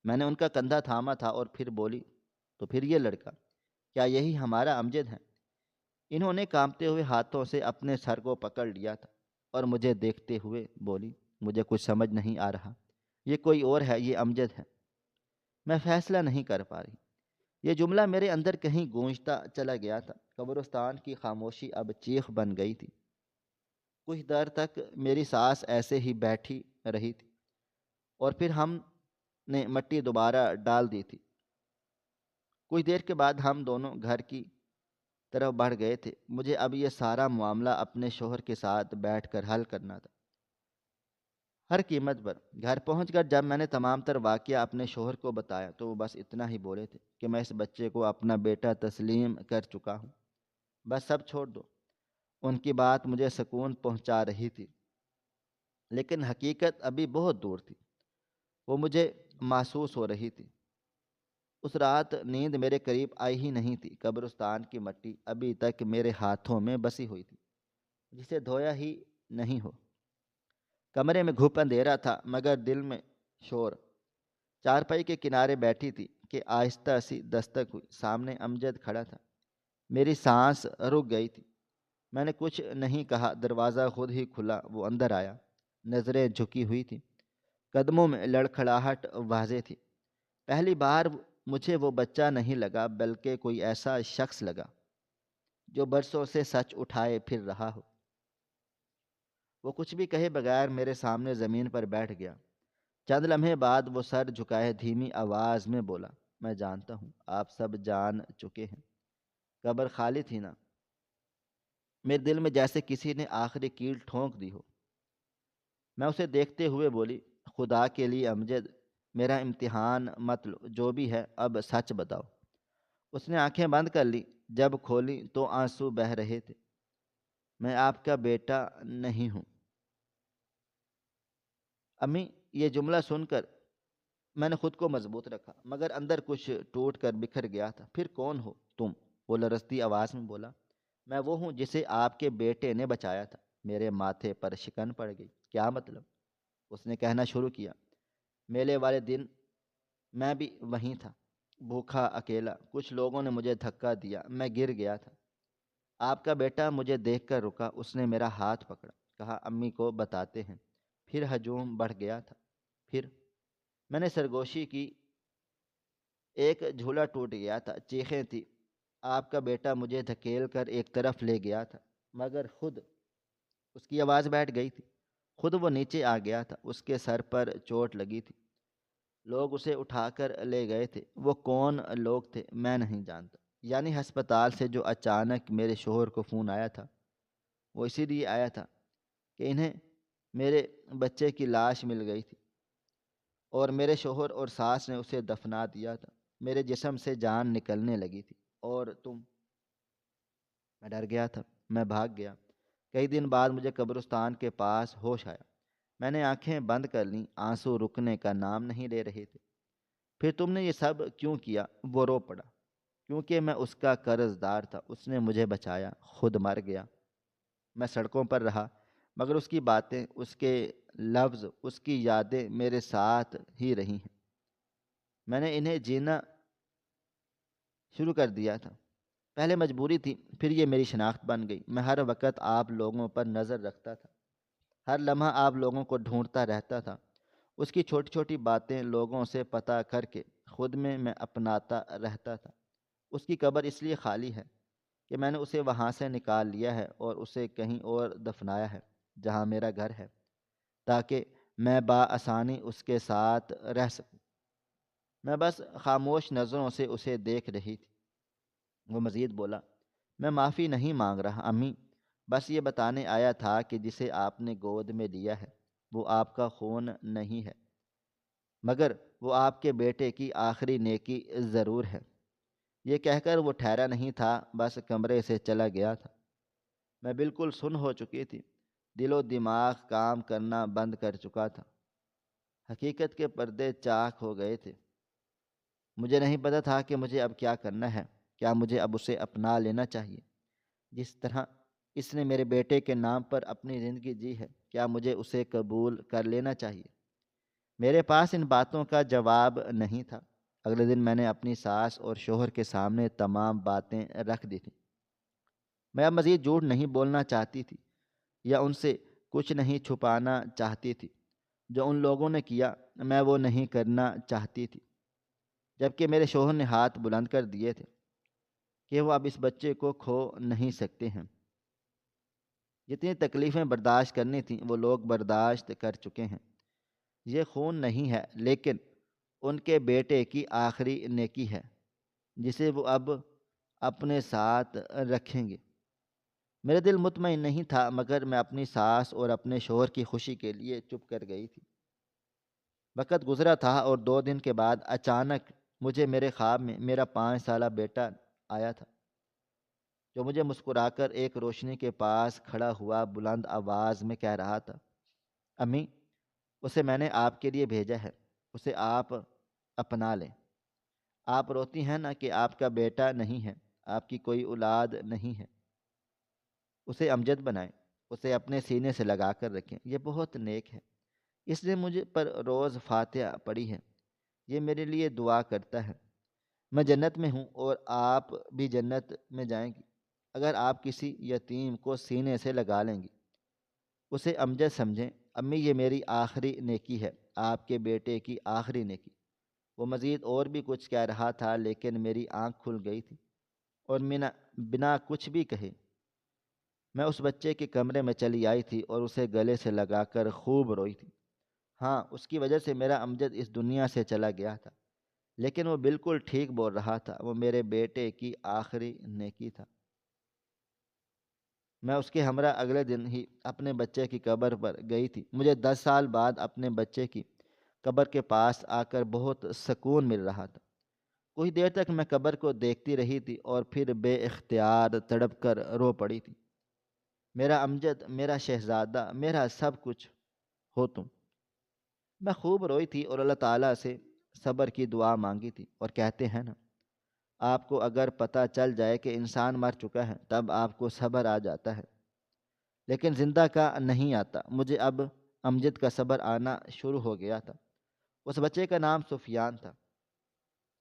میں نے ان کا کندھا تھاما تھا اور پھر بولی، تو پھر یہ لڑکا، کیا یہی ہمارا امجد ہے؟ انہوں نے کانپتے ہوئے ہاتھوں سے اپنے سر کو پکڑ لیا تھا اور مجھے دیکھتے ہوئے بولی، مجھے کچھ سمجھ نہیں آ رہا، یہ کوئی اور ہے، یہ امجد ہے۔ میں فیصلہ نہیں کر پا رہی۔ یہ جملہ میرے اندر کہیں گونجتا چلا گیا تھا۔ قبرستان کی خاموشی اب چیخ بن گئی تھی۔ کچھ دیر تک میری ساس ایسے ہی بیٹھی رہی تھی اور پھر ہم نے مٹی دوبارہ ڈال دی تھی۔ کچھ دیر کے بعد ہم دونوں گھر کی طرف بڑھ گئے تھے۔ مجھے اب یہ سارا معاملہ اپنے شوہر کے ساتھ بیٹھ کر حل کرنا تھا، ہر قیمت پر۔ گھر پہنچ کر جب میں نے تمام تر واقعہ اپنے شوہر کو بتایا تو وہ بس اتنا ہی بولے تھے کہ میں اس بچے کو اپنا بیٹا تسلیم کر چکا ہوں، بس سب چھوڑ دو۔ ان کی بات مجھے سکون پہنچا رہی تھی، لیکن حقیقت ابھی بہت دور تھی، وہ مجھے محسوس ہو رہی تھی۔ اس رات نیند میرے قریب آئی ہی نہیں تھی۔ قبرستان کی مٹی ابھی تک میرے ہاتھوں میں بسی ہوئی تھی، جسے دھویا ہی نہیں ہو۔ کمرے میں گھپ اندھیرا تھا، مگر دل میں شور۔ چارپائی کے کنارے بیٹھی تھی کہ آہستہ سی دستک ہوئی۔ سامنے امجد کھڑا تھا۔ میری سانس رک گئی تھی۔ میں نے کچھ نہیں کہا، دروازہ خود ہی کھلا۔ وہ اندر آیا، نظریں جھکی ہوئی تھیں، قدموں میں لڑکھڑاہٹ واضح تھی۔ پہلی بار مجھے وہ بچہ نہیں لگا، بلکہ کوئی ایسا شخص لگا جو برسوں سے سچ اٹھائے پھر رہا ہو۔ وہ کچھ بھی کہے بغیر میرے سامنے زمین پر بیٹھ گیا۔ چند لمحے بعد وہ سر جھکائے دھیمی آواز میں بولا، میں جانتا ہوں، آپ سب جان چکے ہیں، قبر خالی تھی نا؟ میرے دل میں جیسے کسی نے آخری کیل ٹھونک دی ہو۔ میں اسے دیکھتے ہوئے بولی، خدا کے لیے امجد، میرا امتحان مت لو، جو بھی ہے اب سچ بتاؤ۔ اس نے آنکھیں بند کر لی، جب کھولی تو آنسو بہہ رہے تھے۔ میں آپ کا بیٹا نہیں ہوں۔ امی، یہ جملہ سن کر میں نے خود کو مضبوط رکھا، مگر اندر کچھ ٹوٹ کر بکھر گیا تھا۔ پھر کون ہو تم؟ وہ لرزتی آواز میں بولا۔ میں وہ ہوں جسے آپ کے بیٹے نے بچایا تھا۔ میرے ماتھے پر شکن پڑ گئی۔ کیا مطلب؟ اس نے کہنا شروع کیا۔ میلے والے دن میں بھی وہیں تھا، بھوکا اکیلا۔ کچھ لوگوں نے مجھے دھکا دیا، میں گر گیا تھا۔ آپ کا بیٹا مجھے دیکھ کر رکا، اس نے میرا ہاتھ پکڑا، کہا امی کو بتاتے ہیں۔ پھر ہجوم بڑھ گیا تھا۔ پھر میں نے سرگوشی کی، ایک جھولا ٹوٹ گیا تھا، چیخیں تھی۔ آپ کا بیٹا مجھے دھکیل کر ایک طرف لے گیا تھا، مگر خود، اس کی آواز بیٹھ گئی تھی، خود وہ نیچے آ گیا تھا۔ اس کے سر پر چوٹ لگی تھی، لوگ اسے اٹھا کر لے گئے تھے۔ وہ کون لوگ تھے میں نہیں جانتا، یعنی ہسپتال سے جو اچانک میرے شوہر کو فون آیا تھا، وہ اسی لیے آیا تھا کہ انہیں میرے بچے کی لاش مل گئی تھی اور میرے شوہر اور ساس نے اسے دفنا دیا تھا۔ میرے جسم سے جان نکلنے لگی تھی اور تم۔ میں ڈر گیا تھا، میں بھاگ گیا۔ کئی دن بعد مجھے قبرستان کے پاس ہوش آیا۔ میں نے آنکھیں بند کر لیں، آنسو رکنے کا نام نہیں لے رہے تھے۔ پھر تم نے یہ سب کیوں کیا؟ وہ رو پڑا۔ کیونکہ میں اس کا قرض دار تھا، اس نے مجھے بچایا، خود مر گیا۔ میں سڑکوں پر رہا، مگر اس کی باتیں، اس کے لفظ، اس کی یادیں میرے ساتھ ہی رہی ہیں۔ میں نے انہیں جینا شروع کر دیا تھا۔ پہلے مجبوری تھی، پھر یہ میری شناخت بن گئی۔ میں ہر وقت آپ لوگوں پر نظر رکھتا تھا، ہر لمحہ آپ لوگوں کو ڈھونڈتا رہتا تھا۔ اس کی چھوٹی چھوٹی باتیں لوگوں سے پتہ کر کے خود میں اپناتا رہتا تھا۔ اس کی قبر اس لیے خالی ہے کہ میں نے اسے وہاں سے نکال لیا ہے اور اسے کہیں اور دفنایا ہے جہاں میرا گھر ہے، تاکہ میں بآسانی اس کے ساتھ رہ سکوں۔ میں بس خاموش نظروں سے اسے دیکھ رہی تھی۔ وہ مزید بولا، میں معافی نہیں مانگ رہا امی، بس یہ بتانے آیا تھا کہ جسے آپ نے گود میں لیا ہے وہ آپ کا خون نہیں ہے، مگر وہ آپ کے بیٹے کی آخری نیکی ضرور ہے۔ یہ کہہ کر وہ ٹھہرا نہیں تھا، بس کمرے سے چلا گیا تھا۔ میں بالکل سن ہو چکی تھی، دل و دماغ کام کرنا بند کر چکا تھا، حقیقت کے پردے چاک ہو گئے تھے۔ مجھے نہیں پتا تھا کہ مجھے اب کیا کرنا ہے۔ کیا مجھے اب اسے اپنا لینا چاہیے جس طرح اس نے میرے بیٹے کے نام پر اپنی زندگی جی ہے؟ کیا مجھے اسے قبول کر لینا چاہیے؟ میرے پاس ان باتوں کا جواب نہیں تھا۔ اگلے دن میں نے اپنی ساس اور شوہر کے سامنے تمام باتیں رکھ دی تھیں۔ میں اب مزید جھوٹ نہیں بولنا چاہتی تھی یا ان سے کچھ نہیں چھپانا چاہتی تھی۔ جو ان لوگوں نے کیا میں وہ نہیں کرنا چاہتی تھی، جبکہ میرے شوہر نے ہاتھ بلند کر دیے تھے کہ وہ اب اس بچے کو کھو نہیں سکتے ہیں۔ جتنی تکلیفیں برداشت کرنی تھیں وہ لوگ برداشت کر چکے ہیں۔ یہ خون نہیں ہے، لیکن ان کے بیٹے کی آخری نیکی ہے جسے وہ اب اپنے ساتھ رکھیں گے۔ میرا دل مطمئن نہیں تھا، مگر میں اپنی ساس اور اپنے شوہر کی خوشی کے لیے چپ کر گئی تھی۔ وقت گزرا تھا اور 2 دن کے بعد اچانک مجھے میرے خواب میں میرا 5 سالہ بیٹا آیا تھا، جو مجھے مسکرا کر ایک روشنی کے پاس کھڑا ہوا بلند آواز میں کہہ رہا تھا، امی، اسے میں نے آپ کے لیے بھیجا ہے، اسے آپ اپنا لیں۔ آپ روتی ہیں نا کہ آپ کا بیٹا نہیں ہے، آپ کی کوئی اولاد نہیں ہے۔ اسے امجد بنائیں، اسے اپنے سینے سے لگا کر رکھیں، یہ بہت نیک ہے۔ اس نے مجھ پر روز فاتحہ پڑھی ہے، یہ میرے لیے دعا کرتا ہے۔ میں جنت میں ہوں اور آپ بھی جنت میں جائیں گی اگر آپ کسی یتیم کو سینے سے لگا لیں گی۔ اسے امجد سمجھیں۔ امی، یہ میری آخری نیکی ہے، آپ کے بیٹے کی آخری نیکی۔ وہ مزید اور بھی کچھ کہہ رہا تھا، لیکن میری آنکھ کھل گئی تھی اور بنا کچھ بھی کہے میں اس بچے کے کمرے میں چلی آئی تھی اور اسے گلے سے لگا کر خوب روئی تھی۔ ہاں، اس کی وجہ سے میرا امجد اس دنیا سے چلا گیا تھا، لیکن وہ بالکل ٹھیک بول رہا تھا، وہ میرے بیٹے کی آخری نیکی تھا۔ میں اس کے ہمراہ اگلے دن ہی اپنے بچے کی قبر پر گئی تھی۔ مجھے 10 سال بعد اپنے بچے کی قبر کے پاس آ کر بہت سکون مل رہا تھا۔ کچھ دیر تک میں قبر کو دیکھتی رہی تھی اور پھر بے اختیار تڑپ کر رو پڑی تھی۔ میرا امجد، میرا شہزادہ، میرا سب کچھ ہو تم۔ میں خوب روئی تھی اور اللہ تعالیٰ سے صبر کی دعا مانگی تھی، اور کہتے ہیں نا، آپ کو اگر پتہ چل جائے کہ انسان مر چکا ہے تب آپ کو صبر آ جاتا ہے، لیکن زندہ کا نہیں آتا۔ مجھے اب امجد کا صبر آنا شروع ہو گیا تھا۔ اس بچے کا نام سفیان تھا۔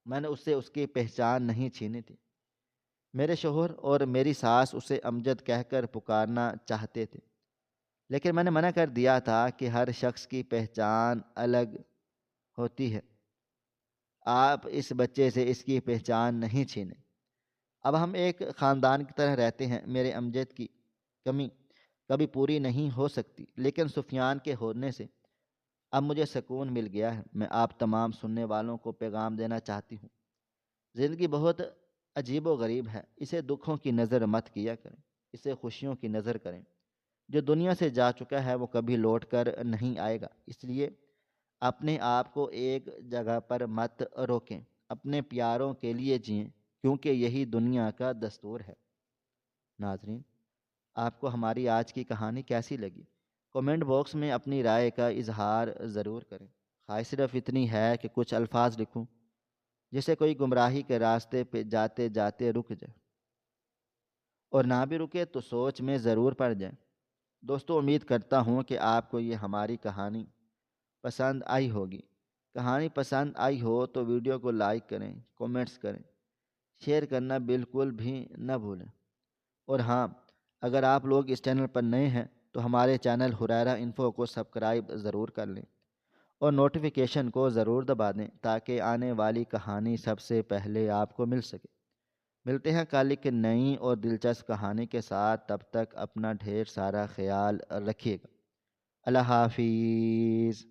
میں نے اس سے اس کی پہچان نہیں چھینی تھی۔ میرے شوہر اور میری ساس اسے امجد کہہ کر پکارنا چاہتے تھے، لیکن میں نے منع کر دیا تھا کہ ہر شخص کی پہچان الگ ہوتی ہے۔ آپ اس بچے سے اس کی پہچان نہیں چھینیں۔ اب ہم ایک خاندان کی طرح رہتے ہیں۔ میرے امجد کی کمی کبھی پوری نہیں ہو سکتی، لیکن سفیان کے ہونے سے اب مجھے سکون مل گیا ہے۔ میں آپ تمام سننے والوں کو پیغام دینا چاہتی ہوں، زندگی بہت عجیب و غریب ہے۔ اسے دکھوں کی نظر مت کیا کریں، اسے خوشیوں کی نظر کریں۔ جو دنیا سے جا چکا ہے وہ کبھی لوٹ کر نہیں آئے گا، اس لیے اپنے آپ کو ایک جگہ پر مت روکیں، اپنے پیاروں کے لیے جئیں، کیونکہ یہی دنیا کا دستور ہے۔ ناظرین، آپ کو ہماری آج کی کہانی کیسی لگی؟ کومنٹ باکس میں اپنی رائے کا اظہار ضرور کریں۔ خواہش صرف اتنی ہے کہ کچھ الفاظ لکھوں جسے کوئی گمراہی کے راستے پہ جاتے جاتے رک جائے، اور نہ بھی رکے تو سوچ میں ضرور پڑ جائے۔ دوستو، امید کرتا ہوں کہ آپ کو یہ ہماری کہانی پسند آئی ہوگی۔ کہانی پسند آئی ہو تو ویڈیو کو لائک کریں، کومنٹس کریں، شیئر کرنا بالکل بھی نہ بھولیں۔ اور ہاں، اگر آپ لوگ اس چینل پر نئے ہیں تو ہمارے چینل حریرہ انفو کو سبسکرائب ضرور کر لیں اور نوٹیفیکیشن کو ضرور دبا دیں تاکہ آنے والی کہانی سب سے پہلے آپ کو مل سکے۔ ملتے ہیں کل ایک نئی اور دلچسپ کہانی کے ساتھ، تب تک اپنا ڈھیر سارا خیال رکھیے گا۔ اللہ حافظ۔